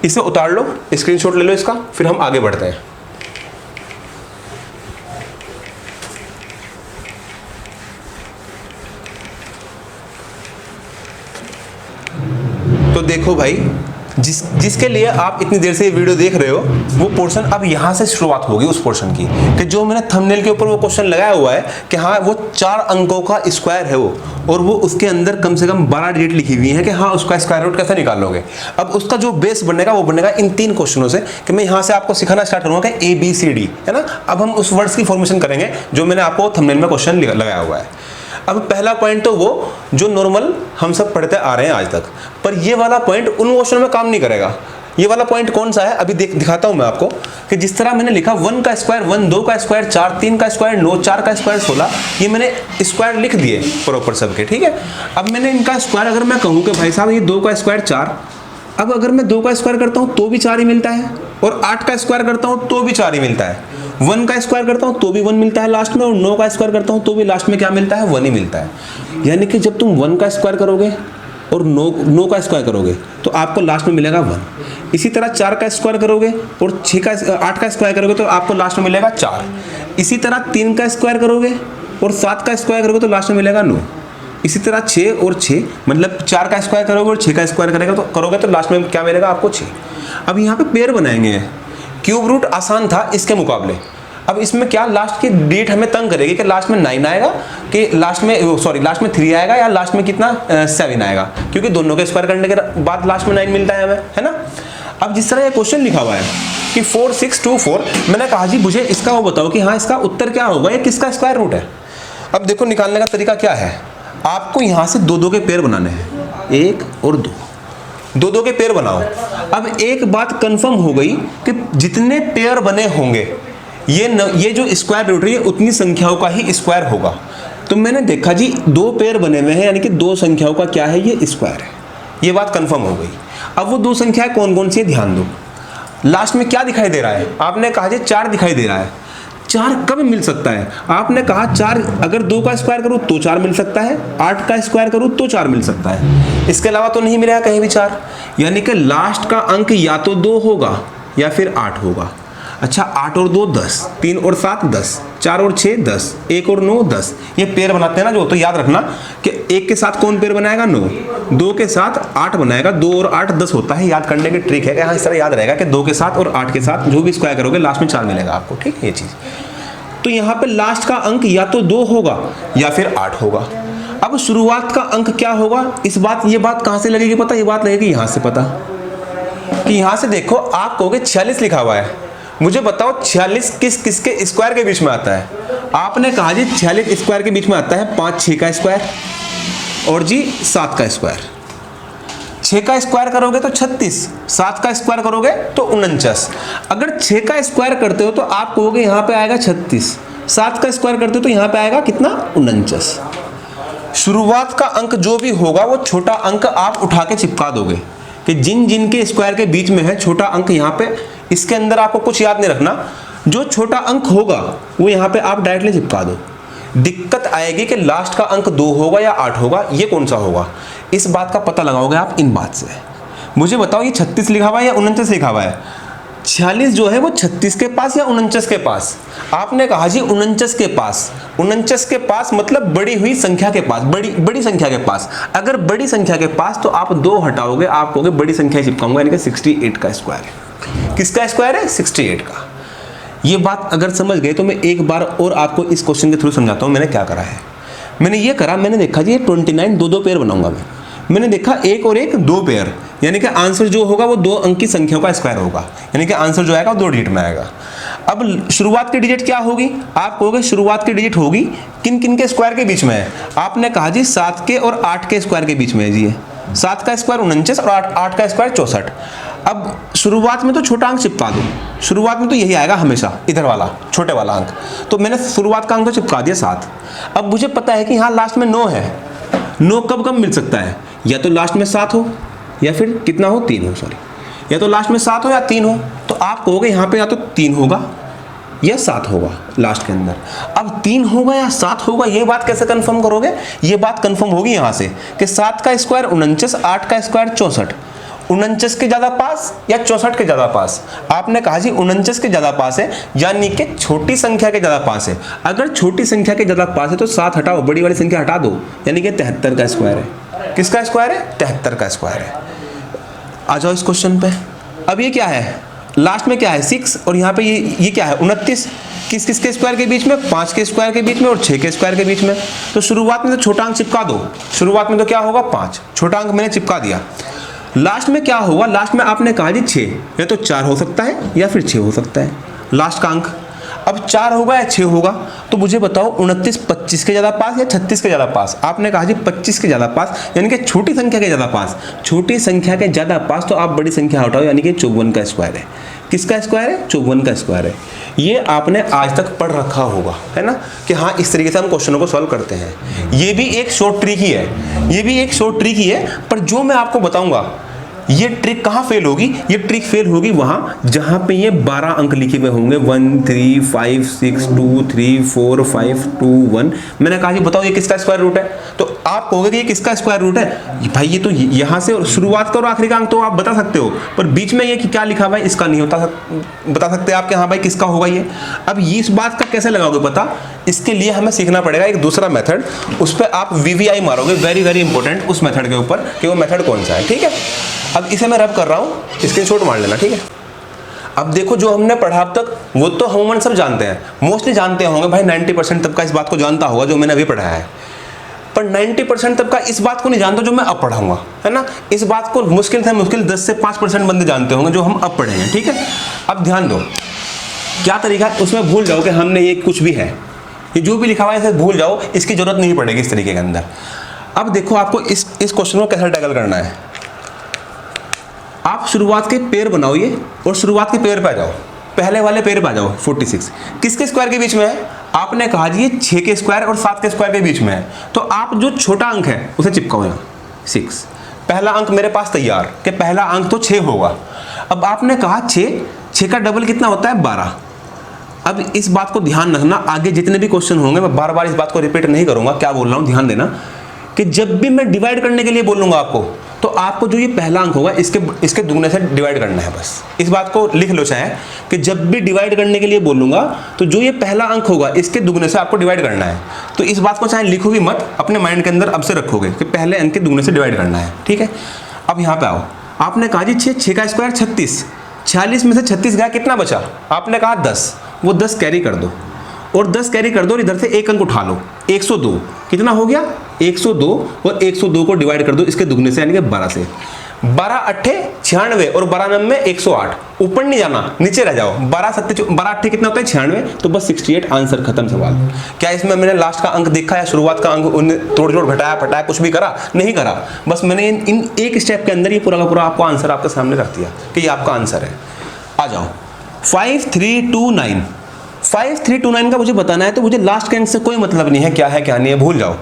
S1: इसे उतार लो, स्क्रीनशॉट ले लो इसका, फिर हम आगे बढ़ते हैं। तो देखो भाई, जिसके लिए आप इतनी देर से ये वीडियो देख रहे हो, वो पोर्शन अब यहाँ से शुरुआत होगी उस पोर्शन की, कि जो मैंने थंबनेल के ऊपर वो क्वेश्चन लगाया हुआ है कि हाँ वो 4 अंकों का स्क्वायर है वो, और वो उसके अंदर कम से कम 12 डिजिट लिखी हुई है कि हाँ उसका स्क्वायर रूट कैसे निकालोगे। अब उसका जो बेस बनेगा वो बनेगा इन 3 क्वेश्चनों से, कि मैं यहाँ से आपको सिखाना स्टार्ट करूँगा कि ABCD है ना। अब हम उस वर्ड्स की फॉर्मेशन करेंगे जो मैंने आपको थंबनेल में क्वेश्चन लगाया हुआ है। अब पहला पॉइंट तो वो जो नॉर्मल हम सब पढ़ते आ रहे हैं आज तक, पर ये वाला पॉइंट उन क्वेश्चन में काम नहीं करेगा। ये वाला पॉइंट कौन सा है अभी दिखाता हूं मैं आपको, कि जिस तरह मैंने लिखा 1 का स्क्वायर 1, 2 का स्क्वायर 4, 3 का स्क्वायर 9, 4 का स्क्वायर 16, ये मैंने स्क्वायर लिख दिए प्रॉपर सबके, ठीक है। अब मैंने इनका स्क्वायर अगर मैं कहूँ कि भाई साहब ये 2 का स्क्वायर 4, अब अगर मैं 2 का स्क्वायर करता हूँ तो भी 4 ही मिलता है, और 8 का स्क्वायर करता हूँ तो भी 4 ही मिलता है, 1 का स्क्वायर करता हूँ तो भी 1 मिलता है लास्ट में, और 9 का स्क्वायर करता हूँ तो भी लास्ट में क्या मिलता है? 1 ही मिलता है। यानी कि जब तुम 1 का स्क्वायर करोगे और 9 का स्क्वायर करोगे तो आपको लास्ट में मिलेगा 1। इसी तरह 4 का स्क्वायर करोगे और 8 का स्क्वायर करोगे तो आपको लास्ट में मिलेगा 4। इसी तरह 3 का स्क्वायर करोगे और 7 का स्क्वायर करोगे तो लास्ट में मिलेगा 9। इसी तरह 6 और 6, मतलब 4 का स्क्वायर करोगे और 6 का स्क्वायर करोगे तो लास्ट में क्या मिलेगा आपको? 6। अब यहाँ पे पेयर बनाएंगे। क्यूब रूट आसान था इसके मुकाबले। अब इसमें क्या लास्ट की डेट हमें तंग करेगी कि लास्ट में 9 आएगा, कि लास्ट में 3 आएगा, या लास्ट में कितना 7 आएगा, क्योंकि दोनों के स्क्वायर करने के बाद लास्ट में 9 मिलता है हमें, है ना। अब जिस तरह ये क्वेश्चन लिखा हुआ है कि 4, 6, 2, 4, मैंने कहा जी मुझे इसका वो बताओ कि हाँ इसका उत्तर क्या होगा, ये किसका स्क्वायर रूट है। अब देखो निकालने का तरीका क्या है, आपको यहाँ से 2-2 के पेयर बनाने हैं, 1 और 2 के पेयर बनाओ। अब एक बात कंफर्म हो गई कि जितने पेयर बने होंगे ये जो स्क्वायर रूट है ये उतनी संख्याओं का ही स्क्वायर होगा। तो मैंने देखा जी 2 पेयर बने हुए हैं, यानी कि 2 संख्याओं का क्या है, ये स्क्वायर है। ये बात कंफर्म हो गई। अब वो 2 संख्याएं कौन कौन सी है ध्यान दो। लास्ट में क्या दिखाई दे रहा है? आपने कहा जी 4 दिखाई दे रहा है। 4 कब मिल सकता है? आपने कहा 4 अगर 2 का स्क्वायर करूं तो 4 मिल सकता है, 8 का स्क्वायर करूं तो 4 मिल सकता है, इसके अलावा तो नहीं मिलेगा कहीं भी 4। यानी कि लास्ट का अंक या तो 2 होगा या फिर 8 होगा। अच्छा 8 और 2 10, 3 और 7 10, 4 और 6 10, 1 और 9 10। ये पेयर बनाते हैं ना जो, तो याद रखना कि 1 के साथ कौन पेयर बनाएगा? 9। 2 के साथ 8 बनाएगा, 2 और 8 10 होता है। याद करने की ट्रिक है कि हाँ इस तरह याद रहेगा कि 2 के साथ और 8 के साथ जो भी स्क्वायर करोगे लास्ट में 4 मिलेगा आपको, ठीक है ये चीज़। तो यहाँ पे लास्ट का अंक या तो 2 होगा या फिर 8 होगा। अब शुरुआत का अंक क्या होगा? ये बात कहाँ से लगेगी पता? ये बात लगेगी यहाँ से पता, कि यहाँ से देखो आप कहोगे 46 लिखा हुआ है, मुझे बताओ 46 किसके स्क्वायर के बीच में आता है? आपने कहा जी 46 स्क्वायर के बीच में आता है 5 6 का स्क्वायर और जी 7 का स्क्वायर। 6 का स्क्वायर करोगे तो 36, 7 का स्क्वायर करोगे तो 49। अगर 6 का स्क्वायर करते हो तो आप कहोगे यहाँ पे आएगा 36, 7 का स्क्वायर करते हो तो यहाँ पे आएगा कितना? 49। शुरुआत का अंक जो भी होगा वो छोटा अंक आप उठा के चिपका दोगे, कि जिन के स्क्वायर के बीच में है छोटा अंक यहाँ पे, इसके अंदर आपको कुछ याद नहीं रखना, जो छोटा अंक होगा वो यहाँ पे आप डायरेक्टली चिपका दो। दिक्कत आएगी कि लास्ट का अंक 2 होगा या 8 होगा, ये कौन सा होगा? इस बात का पता लगाओगे आप इन बात से। मुझे बताओ ये 36 लिखा हुआ है या 49 लिखा हुआ है? 46 जो है वो 36 के पास या 49 के पास? आपने कहा जी 49 के पास। 49 के पास मतलब बड़ी हुई संख्या के पास, बड़ी संख्या के पास। अगर बड़ी संख्या के पास तो आप 2 हटाओगे, आप कहोगे बड़ी संख्या चिपकाऊंगा, यानी कि 68 का स्क्वायर है। किसका स्क्वायर है? 68 का। ये बात अगर समझ गए तो मैं एक बार और आपको इस क्वेश्चन के थ्रू समझाता हूँ मैंने क्या करा है। मैंने ये करा, मैंने देखा जी 29 दो पेयर बनाऊंगा मैंने देखा 1 और 1 2 पेयर, यानी कि आंसर जो होगा वो 2 अंक की संख्याओं का स्क्वायर होगा, यानी कि आंसर जो आएगा वो 2 डिजिट में आएगा। अब शुरुआत की डिजिट क्या होगी? आप कहोगे शुरुआत की डिजिट होगी किन किन के स्क्वायर के बीच में है? आपने कहा जी 7 के और 8 के स्क्वायर के बीच में है जी। 7 का स्क्वायर 49 और 8 का स्क्वायर 64। अब शुरुआत में तो छोटा अंक चिपका दो, शुरुआत में तो यही आएगा हमेशा, इधर वाला छोटे वाला अंक। तो मैंने शुरुआत का अंक तो चिपका दिया 7। अब मुझे पता है कि यहाँ लास्ट में 9 है। 9 कब कब मिल सकता है? या तो लास्ट में 7 हो या फिर कितना हो, 3 हो, सॉरी, या तो लास्ट में 7 हो या 3 हो। तो आप कहोगे यहाँ पे या तो 3 होगा या 7 होगा लास्ट के अंदर। अब 3 होगा या 7 होगा, ये बात कैसे कंफर्म करोगे? ये बात कंफर्म होगी यहाँ से कि 7 का स्क्वायर 49, 8 का स्क्वायर 64। 49 के ज्यादा पास या 64 के ज्यादा पास? आपने कहा जी 49 के ज्यादा पास है, यानी कि छोटी संख्या के ज्यादा पास है। अगर छोटी संख्या के ज्यादा पास है तो 7 हटाओ, बड़ी वाली संख्या हटा दो, यानी कि 73 का स्क्वायर है। किसका स्क्वायर है? 73 का स्क्वायर है। आ जाओ इस क्वेश्चन पे। अब ये क्या है? लास्ट में क्या है? 6 और यहाँ पे ये क्या है? 29। किस किस के स्क्वायर के बीच में? 5 के स्क्वायर के बीच में और 6 के स्क्वायर के बीच में। तो शुरुआत में तो छोटा अंक चिपका दो, शुरुआत में तो क्या होगा? 5, छोटा अंक मैंने चिपका दिया। लास्ट में क्या होगा? लास्ट में आपने कहा जी 6, या तो 4 हो सकता है या फिर 6 हो सकता है लास्ट का अंक। अब 4 होगा या 6 होगा? तो मुझे बताओ 29 25 के ज़्यादा पास या 36 के ज़्यादा पास? आपने कहा जी 25 के ज़्यादा पास, यानी कि छोटी संख्या के ज़्यादा पास। छोटी संख्या के ज़्यादा पास तो आप बड़ी संख्या हटाओ, यानी कि 54 का स्क्वायर है। किसका स्क्वायर है? 54 का स्क्वायर है। ये आपने आज तक पढ़ रखा होगा, है ना, कि हाँ इस तरीके से हम क्वेश्चनों को सॉल्व करते हैं। ये भी एक शॉर्ट ट्रिक ही है, ये भी एक शॉर्ट ट्रिक ही है। पर जो मैं आपको बताऊंगा ये ट्रिक कहाँ फेल होगी? ये ट्रिक फेल होगी वहां जहां पे ये 12 अंक लिखे हुए होंगे, 1 3 5 6 2 3 4 5 2 1। मैंने कहा जी बताओ ये किसका स्क्वायर रूट है? तो आप कहोगे कि ये किसका स्क्वायर रूट है? भाई ये तो यहाँ से शुरुआत का और आखिरी का अंक तो आप बता सकते हो, पर बीच में ये कि क्या लिखा हुआ है इसका नहीं होता बता सकते आप कि हाँ भाई किसका होगा ये। अब ये इस बात का कैसे लगाओगे पता? इसके लिए हमें सीखना पड़ेगा एक दूसरा मेथड, उस पर आप VVI मारोगे, वेरी वेरी इंपॉर्टेंट, उस मेथड के ऊपर कि वो मेथड कौन सा है। ठीक है, अब इसे मैं रब कर रहा हूँ, स्क्रीनशॉट मार लेना। ठीक है, अब देखो जो हमने पढ़ा अब तक वो तो हम सब जानते हैं, मोस्टली जानते होंगे भाई। 90% तब का इस बात को जानता होगा जो मैंने अभी पढ़ाया है, पर 90% तब का इस बात को नहीं जानता जो मैं अब पढ़ाऊंगा, है ना। इस बात को मुश्किल से मुश्किल 10 से 5% बंदे जानते होंगे जो हम अब पढ़ेंगे। ठीक है, अब ध्यान दो क्या तरीका, उसमें भूल जाओ कि हमने ये कुछ भी है, ये जो भी लिखा हुआ है इसे भूल जाओ, इसकी जरूरत नहीं पड़ेगी इस तरीके के अंदर। अब देखो आपको इस क्वेश्चन को कैसे टैकल करना है। आप शुरुआत के पेयर बनाओ ये, और शुरुआत के पेयर पे आ जाओ, पहले वाले पेयर पे आ जाओ। 46 किसके स्क्वायर के बीच में है? आपने कहा जी 6 के स्क्वायर और 7 के स्क्वायर के बीच में है, तो आप जो छोटा अंक है उसे चिपकाओ यहाँ 6। पहला अंक मेरे पास तैयार कि पहला अंक तो 6 होगा। अब आपने कहा 6 का डबल कितना होता है? 12। अब इस बात को ध्यान रखना, आगे जितने भी क्वेश्चन होंगे मैं बार बार इस बात को रिपीट नहीं करूंगा, क्या बोल रहा हूं ध्यान देना, कि जब भी मैं डिवाइड करने के लिए बोलूंगा आपको, तो आपको जो ये पहला अंक होगा इसके दुगने से डिवाइड करना है। बस इस बात को लिख लो चाहे, कि जब भी डिवाइड करने के लिए बोलूंगा तो जो ये पहला अंक होगा इसके दुगने से आपको डिवाइड करना है। तो इस बात को चाहे लिखो भी मत, अपने माइंड के अंदर अब से रखोगे कि पहले अंक के दुगने से डिवाइड करना है। ठीक है, अब यहाँ पे आओ। आपने कहा जी 6 का स्क्वायर 36, 46 में से 36 गया, कितना बचा? आपने कहा 10, वो 10 कैरी कर दो, और 10 कैरी कर दो और इधर से एक अंक उठा लो, 102। कितना हो गया? 102, और 102 को डिवाइड कर दो इसके दुगने से यानी कि 12 से। 12 अट्ठे 96 और 12 नम्बे 108। ऊपर नहीं जाना, नीचे रह जाओ। 12 अट्ठे कितना होता है? 96। तो बस 68, आंसर खत्म सवाल। क्या इसमें मैंने लास्ट का अंक देखा या शुरुआत का अंक तोड़ जोड़ घटाया फटाया कुछ भी करा? नहीं करा। बस मैंने इन एक स्टेप के अंदर ये पूरा का पूरा आपको आंसर आपके सामने रख दिया कि ये आपका आंसर है। आ जाओ 5329। 5329 का मुझे बताना है, तो मुझे लास्ट के अंक से कोई मतलब नहीं है, क्या है क्या नहीं है भूल जाओ।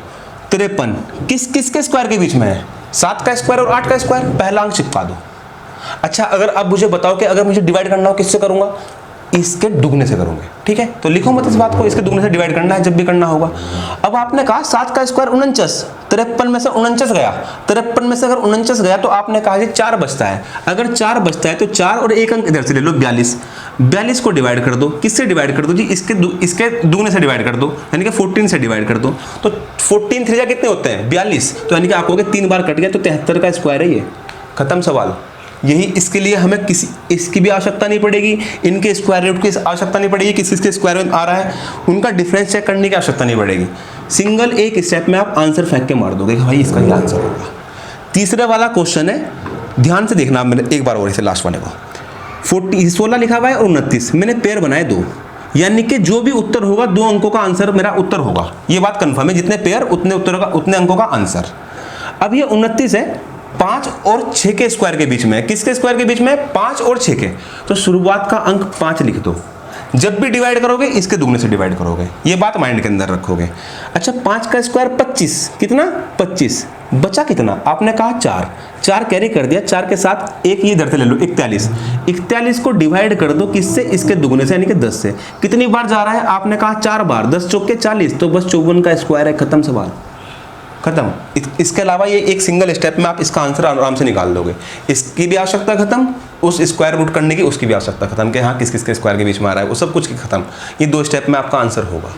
S1: 53 किसके स्क्वायर के बीच में है? 7 का स्क्वायर और 8 का स्क्वायर, पहला अंक चिपका दो। अच्छा, अगर अब मुझे बताओ कि अगर मुझे डिवाइड करना हो किससे करूंगा? इसके दुगने से करूंगे, ठीक है। तो लिखो मत इस बात को, इसके दुगने से डिवाइड करना है जब भी करना होगा। अब आपने कहा 7 का स्क्वायर 49, 53 में से 49 गया, 53 में से अगर 49 गया तो आपने कहा जी 4 बचता है। अगर 4 बचता है तो 4 और एक अंक इधर से ले लो 42, 42 को डिवाइड कर दो, किससे डिवाइड कर दो जी, इसके दुगने से डिवाइड कर दो, यानी कि 14 से डिवाइड कर दो। तो 14 3 कितने होते हैं 42, तो यानी कि आप कहोगे 3 बार कट गया तो 73 का स्क्वायर है ये, खत्म सवाल। यही इसके लिए हमें इसकी भी आवश्यकता नहीं पड़ेगी, इनके स्क्वायर रूट की आवश्यकता नहीं पड़ेगी, किसके स्क्वायर रूट आ रहा है उनका डिफरेंस चेक करने की आवश्यकता नहीं पड़ेगी। सिंगल एक स्टेप में आप आंसर फेंक के मार दोगे कि भाई इसका ही आंसर होगा। तीसरे वाला क्वेश्चन है, ध्यान से देखना मैंने एक बार और इसे लास्ट वाले को, 16 लिखा हुआ है और 29, मैंने पेयर बनाए 2, यानी कि जो भी उत्तर होगा 2 अंकों का आंसर मेरा उत्तर होगा, ये बात कंफर्म है, जितने पेयर उतने उत्तर का उतने अंकों का आंसर। अब ये 29 है 5 और 6 के स्क्वायर के बीच में, किसके स्क्वायर के बीच में 5 और 6 के, तो शुरुआत का अंक 5 लिख दो, जब भी डिवाइड करोगे इसके दुगने से डिवाइड करोगे, ये बात माइंड के अंदर रखोगे। अच्छा 5 का स्क्वायर 25, कितना 25, बचा कितना, आपने कहा 4 कैरी कर दिया, 4 के साथ एक ये इधर से ले लो 41 को डिवाइड कर दो किससे, इसके दुगने से यानी कि 10 से। कितनी बार जा रहा है, आपने कहा 4 बार, 10 चौके 40, तो बस 54 का स्क्वायर है, खत्म सवाल, खत्म। इसके अलावा ये एक सिंगल स्टेप में आप इसका आंसर आराम से निकाल दोगे, इसकी भी आवश्यकता खत्म, उस स्क्वायर रूट करने की उसकी भी आवश्यकता खत्म कि हाँ किस किस के स्क्वायर के बीच में आ रहा है, वो सब कुछ की खत्म। ये 2 स्टेप में आपका आंसर होगा।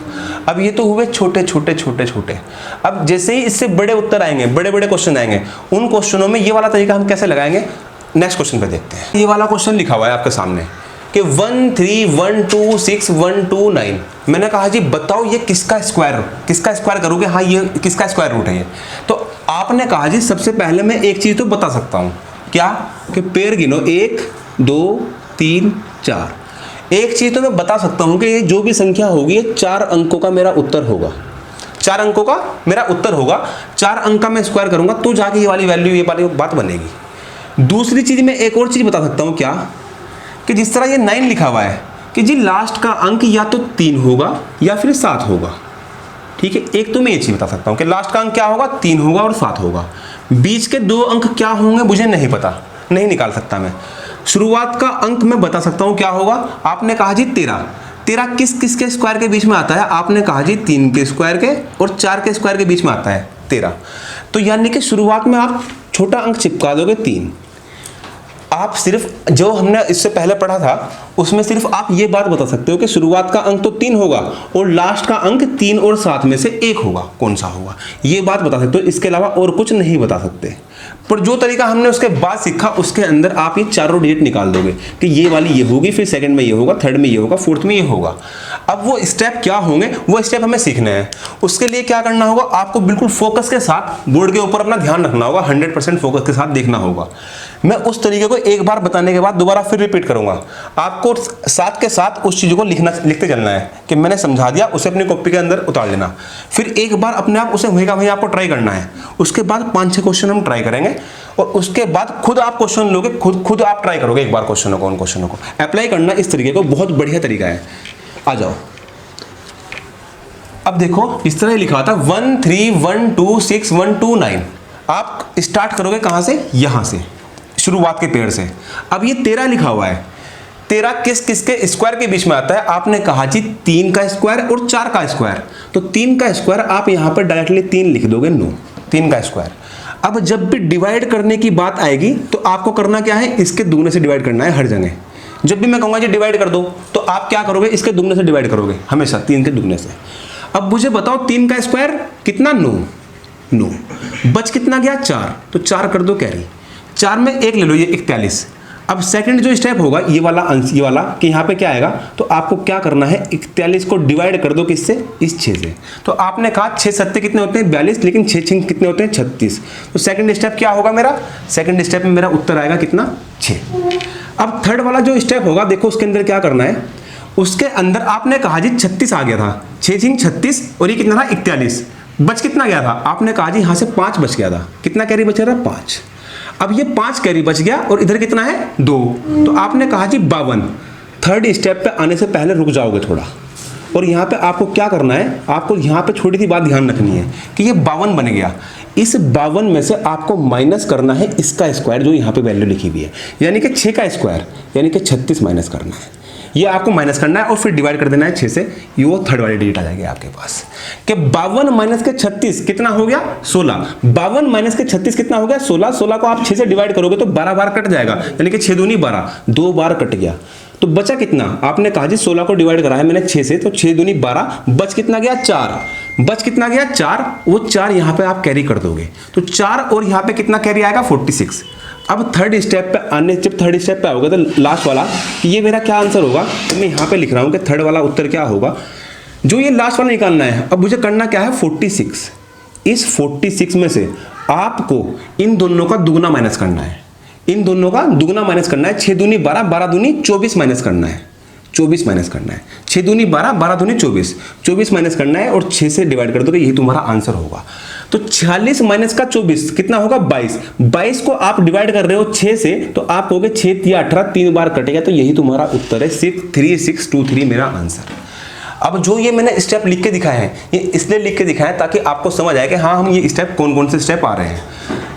S1: अब ये तो हुए छोटे छोटे। अब जैसे ही इससे बड़े उत्तर आएंगे, बड़े बड़े क्वेश्चन आएंगे, उन क्वेश्चनों में ये वाला तरीका हम कैसे लगाएंगे, नेक्स्ट क्वेश्चन पे देखते हैं। ये वाला क्वेश्चन लिखा हुआ है आपके सामने कि 1 3 1 2 6 1 2 9, मैंने कहा जी बताओ ये किसका स्क्वायर करोगे, हाँ ये किसका स्क्वायर रूट है ये। तो आपने कहा जी सबसे पहले मैं एक चीज तो बता सकता हूं, क्या कि पेयर गिनो 1 2 3 4, एक चीज तो मैं बता सकता हूं कि ये जो भी संख्या होगी ये 4 अंकों का मेरा उत्तर होगा, 4 अंकों का मेरा उत्तर होगा, 4 अंक का मैं स्क्वायर करूंगा तो जाके ये वाली वैल्यू, ये वाली बात बनेगी। दूसरी चीज मैं एक और चीज बता सकता हूं, क्या कि जिस तरह ये 9 लिखा हुआ है कि जी लास्ट का अंक या तो 3 होगा या फिर 7 होगा, ठीक है। एक तो मैं ये चीज बता सकता हूं कि लास्ट का अंक क्या होगा, 3 होगा और 7 होगा। बीच के 2 अंक क्या होंगे मुझे नहीं पता, नहीं निकाल सकता मैं। शुरुआत का अंक मैं बता सकता हूं क्या होगा, आपने कहा जी 13 किस के स्क्वायर के बीच में आता है, आपने कहा जी 3 के स्क्वायर के और 4 के स्क्वायर के बीच में आता है 13, तो यानी कि शुरुआत में आप छोटा अंक चिपका दोगे 3। आप सिर्फ जो हमने इससे पहले पढ़ा था उसमें सिर्फ आप ये बात बता सकते हो कि शुरुआत का अंक तो 3 होगा और लास्ट का अंक 3 और 7 में से एक होगा, कौन सा होगा, ये बात बता सकते हो, इसके अलावा और कुछ नहीं बता सकते। पर जो तरीका हमने उसके बाद सीखा उसके अंदर आप ये चारों डिजिट निकाल दोगे कि ये वाली ये होगी, फिर सेकंड में ये होगा, थर्ड में ये होगा, फोर्थ में ये होगा। अब वो स्टेप क्या होंगे वो स्टेप हमें सीखने हैं। उसके लिए क्या करना होगा, आपको बिल्कुल फोकस के साथ बोर्ड के ऊपर अपना ध्यान रखना होगा, 100% फोकस के साथ देखना होगा। मैं उस तरीके को एक बार बताने के बाद दोबारा फिर रिपीट करूंगा, आपको साथ के साथ उस चीज़ को लिखते चलना है कि मैंने समझा दिया, उसे अपनी कॉपी के अंदर उतार लेना, फिर एक बार अपने आप उसे वहीं का वहीं आपको ट्राई करना है। उसके बाद 5-6 क्वेश्चन हम ट्राई करेंगे और उसके बाद खुद आप क्वेश्चन लोगे, खुद आप ट्राई करोगे एक बार क्वेश्चनों को, उन क्वेश्चनों को अप्लाई करना इस तरीके को बहुत बढ़िया तरीका है। आ जाओ, अब देखो इस तरह लिखा था 1 3 1 2 6 1 2 9, आप स्टार्ट करोगे कहां से, यहां से, शुरुआत के पेड़ से। अब ये 13 लिखा हुआ है, 13 किसके स्क्वायर के बीच में आता है, आपने कहा जी 3 का स्क्वायर और 4 का स्क्वायर, तो 3 का स्क्वायर आप यहां पर डायरेक्टली 3 लिख दोगे, 9 3 का स्क्वायर। अब जब भी डिवाइड करने की बात आएगी तो आपको करना क्या है, इसके दुगने से डिवाइड करना है हर जगह। जब भी मैं कहूंगा जी डिवाइड कर दो तो आप क्या करोगे, इसके दुगने से डिवाइड करोगे हमेशा, 3 के दुगने से। अब मुझे बताओ 3 का स्क्वायर कितना, 9, बच कितना गया 4, तो 4 कर दो कैरी, 4 में 1 ले लो, ये 41। अब सेकंड जो स्टेप होगा ये वाला कि यहाँ पे क्या आएगा, तो आपको क्या करना है, 41 को डिवाइड कर दो किससे, इस 6 से। तो आपने कहा 6 7 कितने होते हैं 42, लेकिन 6 6 कितने होते हैं 36। तो सेकंड स्टेप क्या होगा मेरा, सेकंड स्टेप में मेरा उत्तर आएगा कितना, 6। अब थर्ड वाला जो स्टेप होगा, देखो उसके अंदर क्या करना है, उसके अंदर आपने कहा जी 36 आ गया था, 6 6 36 और ये कितना था 41, बच कितना गया था, आपने कहा जी यहाँ से 5 बच गया था, कितना कैरी बचा था 5। अब ये 5 कैरी बच गया और इधर कितना है 2, तो आपने कहा जी 52। थर्ड स्टेप पे आने से पहले रुक जाओगे थोड़ा, और यहाँ पे आपको क्या करना है, आपको यहाँ पे छोटी सी बात ध्यान रखनी है कि ये 52 बन गया, इस 52 में से आपको माइनस करना है इसका स्क्वायर जो यहाँ पे वैल्यू लिखी हुई है, यानी कि 6 का स्क्वायर, यानी कि 36 माइनस करना है। ये आपको माइनस करना है और फिर डिवाइड कर देना है 6 से, ये वो थर्ड वाली डिजिट आ जाएगी आपके पास कि 52 माइनस के 36 कितना हो गया 16। 52 माइनस के 36 कितना हो गया 16। 16 को आप 6 से डिवाइड करोगे तो 12 बार कट जाएगा, यानी कि 6 दूनी 12, 2 बार कट गया। तो बचा कितना, आपने कहा जी 16 को डिवाइड करा है मैंने 6 से, तो 6 दूनी 12, बच कितना गया 4, बच कितना गया 4, वो 4 यहाँ पे आप कैरी कर दोगे तो 4 और यहाँ पे कितना कैरी आएगा 46। अब थर्ड स्टेप पे आने, जब थर्ड स्टेप पे आओगे तो लास्ट वाला ये मेरा क्या आंसर होगा, तो मैं यहाँ पे लिख रहा हूँ कि थर्ड वाला उत्तर क्या होगा, जो ये लास्ट वाला निकालना है। अब मुझे करना क्या है 46, इस 46 में से आपको इन दोनों का दुगना माइनस करना है, इन दोनों का दुगना माइनस करना है। 6 दूनी 12, 12 दूनी 24 माइनस करना है, 24 माइनस करना है। 6 दूनी 12, 12 दूनी 24, 24 माइनस करना है और 6 से डिवाइड कर दो, यही तुम्हारा आंसर होगा। तो 46 माइनस का 24 कितना होगा 22। 22 को आप डिवाइड कर रहे हो 6 से, तो आप कहोगे 6 या 18, 3 बार कटेगा, तो यही तुम्हारा उत्तर है 3623 मेरा आंसर। अब जो ये मैंने स्टेप लिख के दिखाए हैं, ये इसलिए लिख के दिखाए ताकि आपको समझ आए कि हाँ हम ये स्टेप कौन कौन से स्टेप आ रहे हैं।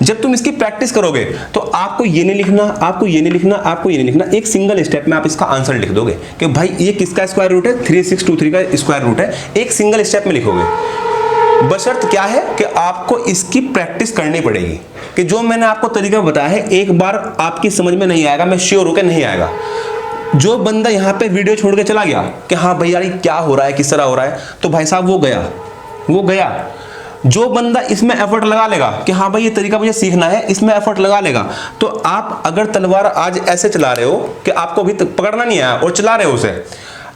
S1: जब तुम इसकी प्रैक्टिस करोगे तो आपको ये नहीं लिखना, आपको ये नहीं लिखना, आपको ये नहीं लिखना, एक सिंगल स्टेप में आप इसका आंसर लिख दोगे कि भाई ये किसका स्क्वायर रूट है 3623 का स्क्वायर रूट है, एक सिंगल स्टेप में लिखोगे। बशर्त क्या है कि आपको इसकी प्रैक्टिस करनी पड़ेगी, कि जो मैंने आपको तरीका बताया है एक बार आपकी समझ में नहीं आएगा, मैं श्योर हूं कि नहीं आएगा। जो बंदा यहाँ पे वीडियो छोड़ के चला गया कि हाँ भाई यार ये क्या हो रहा है, किस तरह हो रहा है, तो भाई साहब वो गया। जो बंदा इसमें एफर्ट लगा लेगा कि हाँ भाई ये तरीका मुझे सीखना है, इसमें एफर्ट लगा लेगा, तो आप अगर तलवार आज ऐसे चला रहे हो कि आपको अभी तक पकड़ना नहीं आया और चला रहे हो उसे,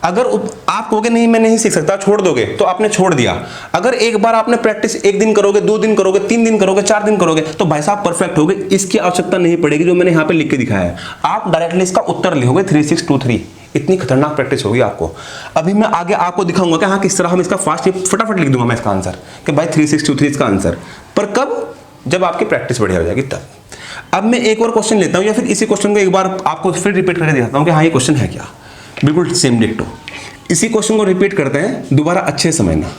S1: अगर आप कहोगे नहीं मैं नहीं सीख सकता, छोड़ दोगे, तो आपने छोड़ दिया। अगर एक बार आपने प्रैक्टिस 1 दिन करोगे, 2 दिन करोगे, 3 दिन करोगे, 4 दिन करोगे, तो भाई साहब परफेक्ट होगे। इसकी आवश्यकता नहीं पड़ेगी जो मैंने यहाँ पे लिख के दिखाया है, आप डायरेक्टली इसका उत्तर लिखोगे 3623। इतनी खतरनाक प्रैक्टिस होगी आपको। अभी मैं आगे आपको दिखाऊंगा कि हाँ किस तरह हम इसका फास्ट फटाफट लिख दूंगा मैं इसका आंसर कि भाई 3623 इसका आंसर, पर कब, जब आपकी प्रैक्टिस बढ़िया हो जाएगी तब। अब मैं एक और क्वेश्चन लेता हूँ, या फिर इसी क्वेश्चन को एक बार आपको फिर रिपीट करके दिखाता हूँ कि हाँ ये क्वेश्चन है क्या, बिल्कुल सेम डिक्टो। इसी क्वेश्चन को रिपीट करते हैं, दोबारा अच्छे समझना,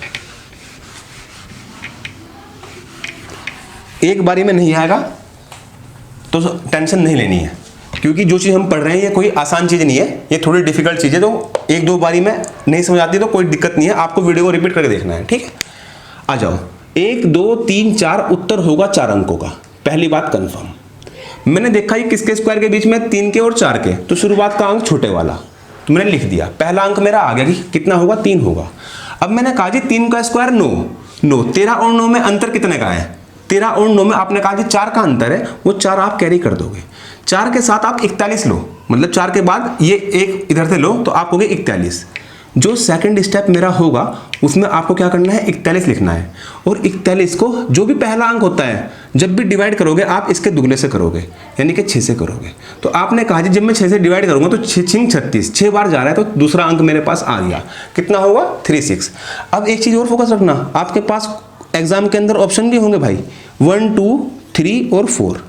S1: एक बारी में नहीं आएगा तो टेंशन नहीं लेनी है, क्योंकि जो चीज़ हम पढ़ रहे हैं ये कोई आसान चीज़ नहीं है, ये थोड़ी डिफिकल्ट चीज़ है। तो 1-2 बारी में नहीं समझ आती तो कोई दिक्कत नहीं है, आपको वीडियो को रिपीट करके देखना है, ठीक है। आ जाओ, 1 2 3 4 उत्तर होगा 4 अंकों का, पहली बात कंफर्म। मैंने देखा ये किसके स्क्वायर के बीच में 3 के और 4 के, तो शुरुआत का अंक छोटे वाला तो मैंने लिख दिया, पहला अंक मेरा आ गया कि कितना होगा 3 होगा। अब मैंने कहा जी 3 का स्क्वायर 9, 13 और 9 में अंतर कितने का है, 13 और 9 में आपने कहा कि 4 का अंतर है, वो 4 आप कैरी कर दोगे। 4 के साथ आप 41 लो, मतलब 4 के बाद ये एक इधर से लो तो आप होगे 41। जो सेकंड स्टेप मेरा होगा उसमें आपको क्या करना है 41 लिखना है, और 41 को जो भी पहला अंक होता है जब भी डिवाइड करोगे आप इसके दुगने से करोगे, यानी कि 6 से करोगे। तो आपने कहा जी जब मैं 6 से डिवाइड करूंगा तो 6 36, 6 बार जा रहा है, तो दूसरा अंक मेरे पास आ गया, कितना होगा 36। अब एक चीज़ और फोकस रखना, आपके पास एग्जाम के अंदर ऑप्शन भी होंगे भाई 1 2 3 और 4,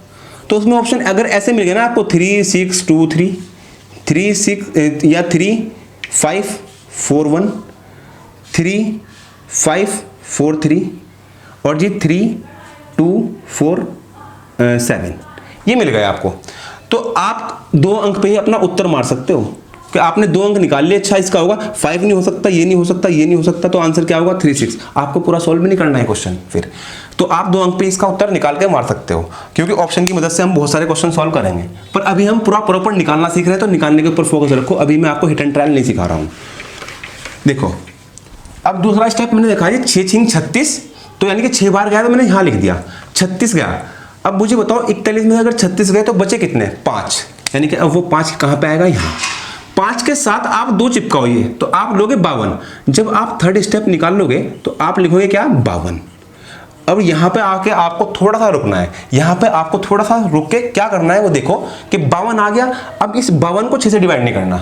S1: तो उसमें ऑप्शन अगर ऐसे मिल गया ना आपको 3 6 2 3, 3 6 या 3 5 4 1, 3 5 4 3 और जी 3 2 4 7, ये मिल गया आपको। तो आप 2 अंक पे ही अपना उत्तर मार सकते हो कि आपने 2 अंक निकाल लिए, अच्छा इसका होगा 5 नहीं हो सकता, ये नहीं हो सकता, ये नहीं हो सकता, तो आंसर क्या होगा 36। आपको पूरा सॉल्व भी नहीं करना है क्वेश्चन, फिर तो आप 2 अंक पे इसका उत्तर निकाल के मार सकते हो, क्योंकि ऑप्शन की मदद से हम बहुत सारे क्वेश्चन सॉल्व करेंगे। पर अभी हम पूरा प्रॉपर निकालना सीख रहे हैं, तो निकालने के ऊपर फोकस रखो। अभी मैं आपको हिट एंड ट्रायल नहीं सिखा रहा हूँ। देखो अब दूसरा स्टेप मैंने देखा है 6 6 36, तो यानी कि 6 बार गया तो मैंने यहाँ लिख दिया 36 गया। अब मुझे बताओ 41 में अगर 36 गए तो बचे कितने 5, यानी कि अब वो 5 कहाँ पे आएगा यहाँ। 5 के साथ आप 2 चिपकाओगे तो आप लोगे 52। जब आप थर्ड स्टेप निकाल लोगे तो आप लिखोगे क्या 52। अब यहाँ पे आके आपको थोड़ा सा रुकना है, यहाँ पे आपको थोड़ा सा रुक के क्या करना है वो देखो कि 52 आ गया। अब इस 52 को 6 से डिवाइड नहीं करना,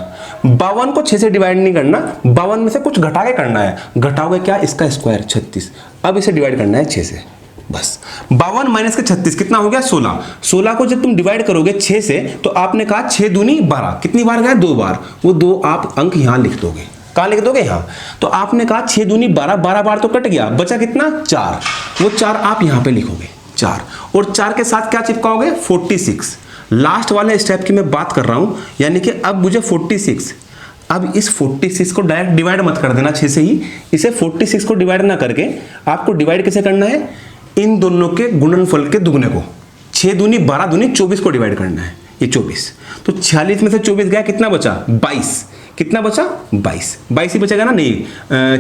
S1: 52 को 6 से डिवाइड नहीं करना, 52 में से कुछ घटा के करना है। घटाओगे क्या, इसका स्क्वायर 36। अब इसे डिवाइड करना है 6 से, बस। 52 माइनस के 36 कितना हो गया 16। 16 को जब तुम डिवाइड करोगे 6 से तो आपने कहा 6 दूनी 12, कितनी बार गया 2 बार, वो 2 आप अंक यहाँ लिख दोगे। कहाँ लिख दोगे यहाँ, तो आपने कहा 6 दूनी 12, 12 बार तो कट गया, बचा कितना 4, वो 4 आप यहाँ पे लिखोगे 4, और 4 के साथ क्या चिपकाओगे 46। लास्ट वाले स्टेप की मैं बात कर रहा हूँ, यानी कि अब मुझे 46, अब इस 46 को डायरेक्ट डिवाइड मत कर देना 6 से ही, इसे 46 को डिवाइड ना करके आपको डिवाइड कैसे करना है, इन दोनों के गुणनफल के दुगने को, 6 दूनी 12 दूनी 24 को डिवाइड करना है, ये 24। तो 46 में से 24 गया, कितना बचा 22, कितना बचा 22, 22 ही बचेगा ना, नहीं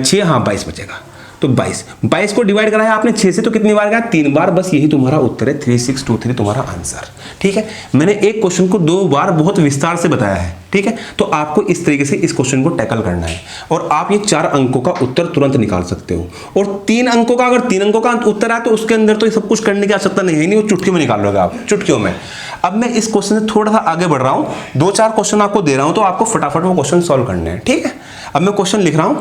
S1: 6, हाँ 22 बचेगा। तो 22 को डिवाइड कराया आपने 6 से, तो कितनी बार गया 3 बार, बस यही तुम्हारा उत्तर है, 3623 तुम्हारा आंसर। ठीक है, मैंने एक क्वेश्चन को 2 बार बहुत विस्तार से बताया है। ठीक है, तो आपको इस तरीके से इस क्वेश्चन को टैकल करना है और आप ये 4 अंकों का उत्तर तुरंत निकाल सकते हो। और 3 अंकों का, अगर 3 अंकों का उत्तर आए तो उसके अंदर तो ये सब कुछ करने की आवश्यकता नहीं है, नहीं वो चुटकी में निकाल लोगे आप, चुटकियों में। अब मैं इस क्वेश्चन से थोड़ा सा आगे बढ़ रहा हूं, 2-4 क्वेश्चन आपको दे रहा हूं, तो आपको फटाफट वो क्वेश्चन सॉल्व करने हैं। ठीक है, अब मैं क्वेश्चन लिख रहा हूं।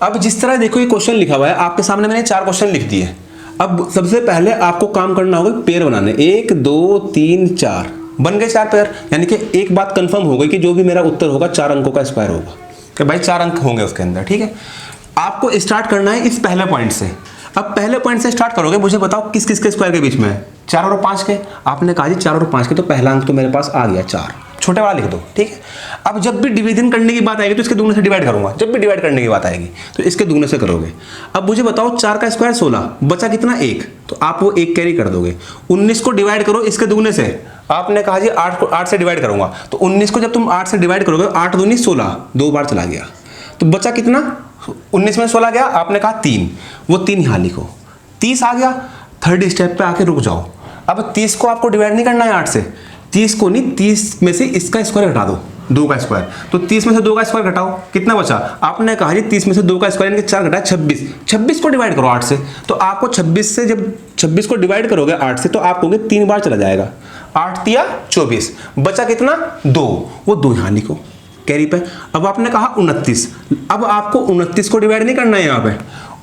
S1: अब जिस तरह देखो ये क्वेश्चन लिखा हुआ है आपके सामने, मैंने 4 क्वेश्चन लिख दिए। अब सबसे पहले आपको काम करना होगा पेयर बनाने, 1 2 3 4 बन गए 4 पेयर, यानी कि एक बात कंफर्म हो गई कि जो भी मेरा उत्तर होगा 4 अंकों का स्क्वायर होगा, कि भाई 4 अंक होंगे उसके अंदर। ठीक है, आपको स्टार्ट करना है इस पहले पॉइंट से। अब पहले पॉइंट से स्टार्ट करोगे, मुझे बताओ किस किस के स्क्वायर के बीच में है, 4 और 5 के। आपने कहा जी 4 और 5 के, तो पहला अंक तो मेरे पास आ गया 4, छोटे वाला लिख दो। ठीक है, अब जब भी डिवीजन करने की बात आएगी तो इसके दुगने से डिवाइड करूंगा, जब भी डिवाइड करने की बात आएगी तो इसके दुगने से करोगे। अब मुझे बताओ 4 का स्क्वायर 16, बचा कितना 1, तो आप वो 1 कैरी कर दोगे। 19 को डिवाइड करो इसके दुगने से, आपने कहा जी 8 से डिवाइड करूंगा, तो 19 को जब तुम 8 से डिवाइड करोगे, 8 दूनी 16, 2 बार चला गया, तो बचा कितना, 19 में 16 गया, आपने कहा 3, वो 3 यहाँ लिखो, 30 आ गया। थर्ड स्टेप पे आके रुक जाओ। अब 30 को आपको डिवाइड नहीं करना है 8 से, 30 को नहीं, 30 में से इसका स्क्वायर घटा दो, 2 का स्क्वायर, तो 30 में से 2 का स्क्वायर घटाओ, कितना बचा, आपने कहा जी 30 में से 2 का स्क्वायर यानी कि 4 घटाया 26, 26 को डिवाइड करो 8 से, तो आपको 26 से, जब 26 को डिवाइड करोगे 8 से, तो आप कहोगे 3 बार चला जाएगा, 8 तिया 24, बचा कितना 2, वो 2 यहाँ लिखो कैरी पे। अब आपने कहा 29, अब आपको 29 को डिवाइड नहीं करना है, यहाँ पे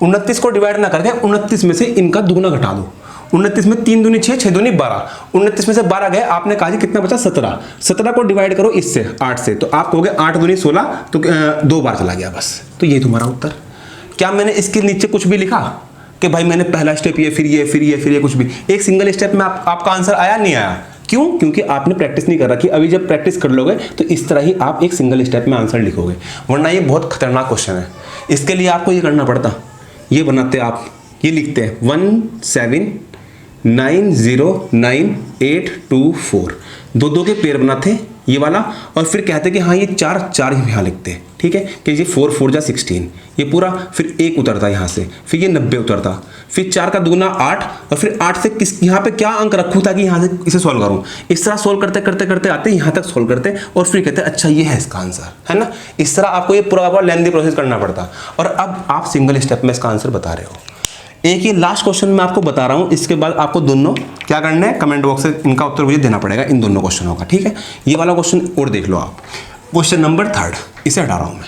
S1: 29 को डिवाइड ना करके 29 में से इनका दुगना घटा दो। 29 में 3 दूनी 6, 6 दूनी 12, 29 में से 12 गए, आपने कहा जी कितना बचा 17, 17 को डिवाइड करो इससे 8 से, तो आप कहोगे 8 दूनी 16, तो 2 बार चला गया बस। तो ये तुम्हारा उत्तर। क्या मैंने इसके नीचे कुछ भी लिखा कि भाई मैंने पहला स्टेप ये, फिर ये, फिर ये, फिर ये, कुछ भी, एक सिंगल स्टेप में आपका आंसर आया नहीं आया? क्यों? क्योंकि आपने प्रैक्टिस नहीं कर रखी। अभी जब प्रैक्टिस कर लोगे तो इस तरह ही आप एक सिंगल स्टेप में आंसर लिखोगे, वरना ये बहुत खतरनाक क्वेश्चन है। इसके लिए आपको ये करना पड़ता, ये बनाते आप, ये लिखते हैं 1790982 दो के पेयर बनाते ये वाला, और फिर कहते कि हाँ ये 4 ही यहाँ लिखते हैं। ठीक है, कि ये 4 4 जा 16, ये पूरा, फिर 1 उतरता यहाँ से, फिर ये 90 उतरता, फिर 4 का दुगना 8, और फिर 8 से किस यहाँ पे क्या अंक रखूँ ताकि यहाँ से इसे सॉल्व करूँ। इस तरह सॉल्व करते करते करते आते यहाँ तक सॉल्व करते, और फिर कहते हैं अच्छा ये है इसका आंसर, है ना। इस तरह आपको ये पूरा लेंथी प्रोसेस करना पड़ता, और अब आप सिंगल स्टेप में इसका आंसर बता रहे हो। एक ये लास्ट क्वेश्चन मैं आपको बता रहा हूं, इसके बाद आपको दोनों क्या करना है, कमेंट बॉक्स से इनका उत्तर मुझे देना पड़ेगा, इन दोनों क्वेश्चनों का। ठीक है, ये वाला क्वेश्चन और देख लो आप, क्वेश्चन नंबर 3, इसे हटा रहा हूं मैं।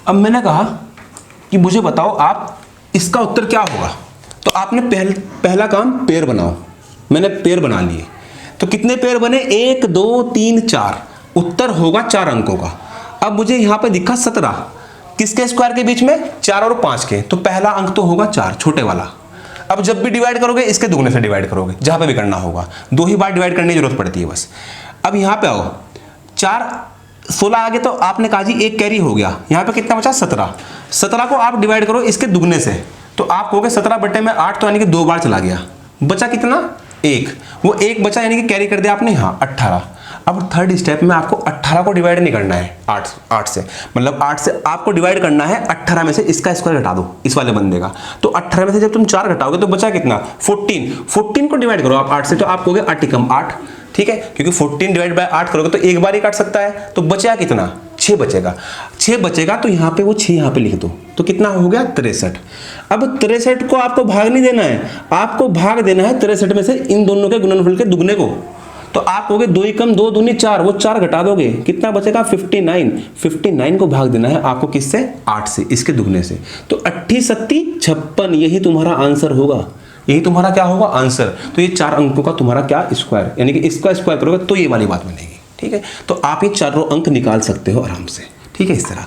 S1: अब मैंने कहा कि मुझे बताओ आप इसका उत्तर क्या होगा, तो आपने पहला काम पेयर बनाओ। मैंने पेयर बना लिए, तो कितने पेयर बने, 1 2 3 4, उत्तर होगा 4 अंकों का। अब मुझे यहां पे दिखा 17, किसके स्क्वायर के बीच में, 4 और 5 के, तो पहला अंक तो होगा 4, छोटे वाला। अब जब भी डिवाइड करोगे इसके दुगने से डिवाइड करोगे, जहां पे भी करना होगा, 2 ही बार डिवाइड करने की जरूरत पड़ती है बस। अब यहां पे आओ, 4 16 आ गए, तो आपने कहा जी 1 कैरी हो गया, यहां पे कितना बचा 17, 17 को आप डिवाइड करो इसके दुगने से, तो आप कहोगे 17 बटे में 8, तो यानी कि 2 बार चला गया, बचा कितना 1, वो 1 बचा यानी कि कैरी कर दिया आपने यहाँ 18। अब थर्ड स्टेप में आपको 18 को डिवाइड नहीं करना है 8 से, मतलब 8 से आपको डिवाइड करना है 18 में से इसका स्क्वायर घटा दो इस वाले बंदे का, तो 18 में से जब तुम 4 घटाओगे तो बचा कितना 14 को डिवाइड करो आप 8 से, तो आप कहोगे 8 × 8। ठीक है, क्योंकि 14 डिवाइड बाय 8 करोगे तो एक बार ही काट सकता है, तो बचा कितना 6 बचेगा, 6 बचेगा, तो यहाँ पे वो 6 यहाँ पे लिख दो, तो कितना हो गया 63। अब 63 को आपको भाग नहीं देना है, आपको भाग देना है 63 में से इन दोनों के गुणनफल के दुगने को, तो आप कहोगे 2 × 2 दूनी 4, वो 4 घटा दोगे, कितना बचेगा 59 को भाग देना है आपको किससे, 8 से, इसके दुगने से, तो 8 7 56, यही तुम्हारा आंसर होगा, यही तुम्हारा क्या होगा आंसर। तो ये 4 अंकों का तुम्हारा क्या स्क्वायर, यानी कि इसका स्क्वायर करोगे तो ये वाली बात बनेगी। ठीक है, तो आप ये चारों अंक निकाल सकते हो आराम से। ठीक है, इस तरह।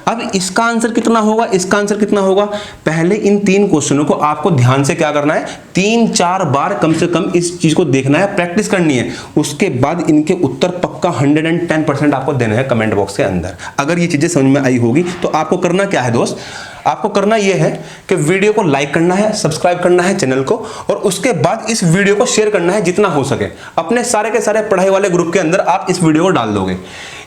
S1: अब इसका आंसर कितना होगा, इसका आंसर कितना होगा, पहले इन 3 क्वेश्चनों को आपको ध्यान से क्या करना है, 3-4 बार कम से कम इस चीज को देखना है, प्रैक्टिस करनी है। उसके बाद इनके उत्तर पक्का 110% आपको देने हैं कमेंट बॉक्स के अंदर। अगर ये चीजें समझ में आई होगी तो आपको करना क्या है दोस्त, आपको करना यह है कि वीडियो को लाइक करना है, सब्सक्राइब करना है चैनल को, और उसके बाद इस वीडियो को शेयर करना है जितना हो सके। अपने सारे के सारे पढ़ाई वाले ग्रुप के अंदर आप इस वीडियो को डाल दोगे।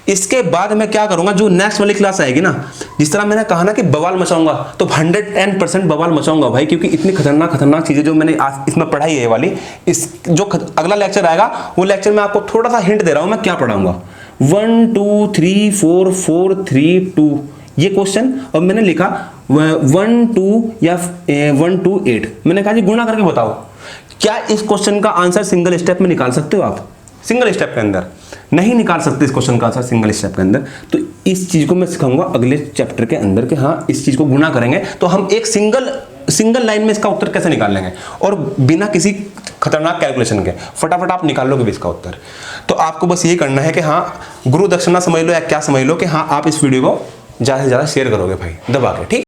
S1: इसके बाद मैं क्या करूंगा, जो नेक्स्ट वाली क्लास आएगी ना, जिस तरह मैंने कहा ना कि बवाल मचाऊंगा, तो 110% बवाल मचाऊंगा भाई, क्योंकि इतनी खतरनाक चीजें जो मैंने आज इसमें पढ़ाई है ये वाली। इस जो अगला लेक्चर आएगा वो लेक्चर में आपको थोड़ा सा हिंट दे रहा हूं मैं क्या पढ़ाऊंगा। 1 2 3 4 4 3 2 ये क्वेश्चन, और मैंने लिखा 1 2 या 1 2 8। मैंने कहा जी गुणा करके बताओ, क्या इस क्वेश्चन का आंसर सिंगल स्टेप में निकाल सकते हो आप? सिंगल स्टेप के अंदर नहीं निकाल सकते इस क्वेश्चन का आंसर सिंगल स्टेप के अंदर। तो इस चीज को मैं सिखाऊंगा अगले चैप्टर के अंदर कि हाँ इस चीज को गुणा करेंगे तो हम एक सिंगल लाइन में इसका उत्तर कैसे निकाल लेंगे, और बिना किसी खतरनाक कैलकुलेशन के फटाफट आप निकाल लोगे इसका उत्तर। तो आपको बस ये करना है कि हाँ गुरु दक्षिणा समझ लो या क्या समझ लो, कि हाँ आप इस वीडियो को ज्यादा से ज्यादा शेयर करोगे भाई दबा के, ठीक।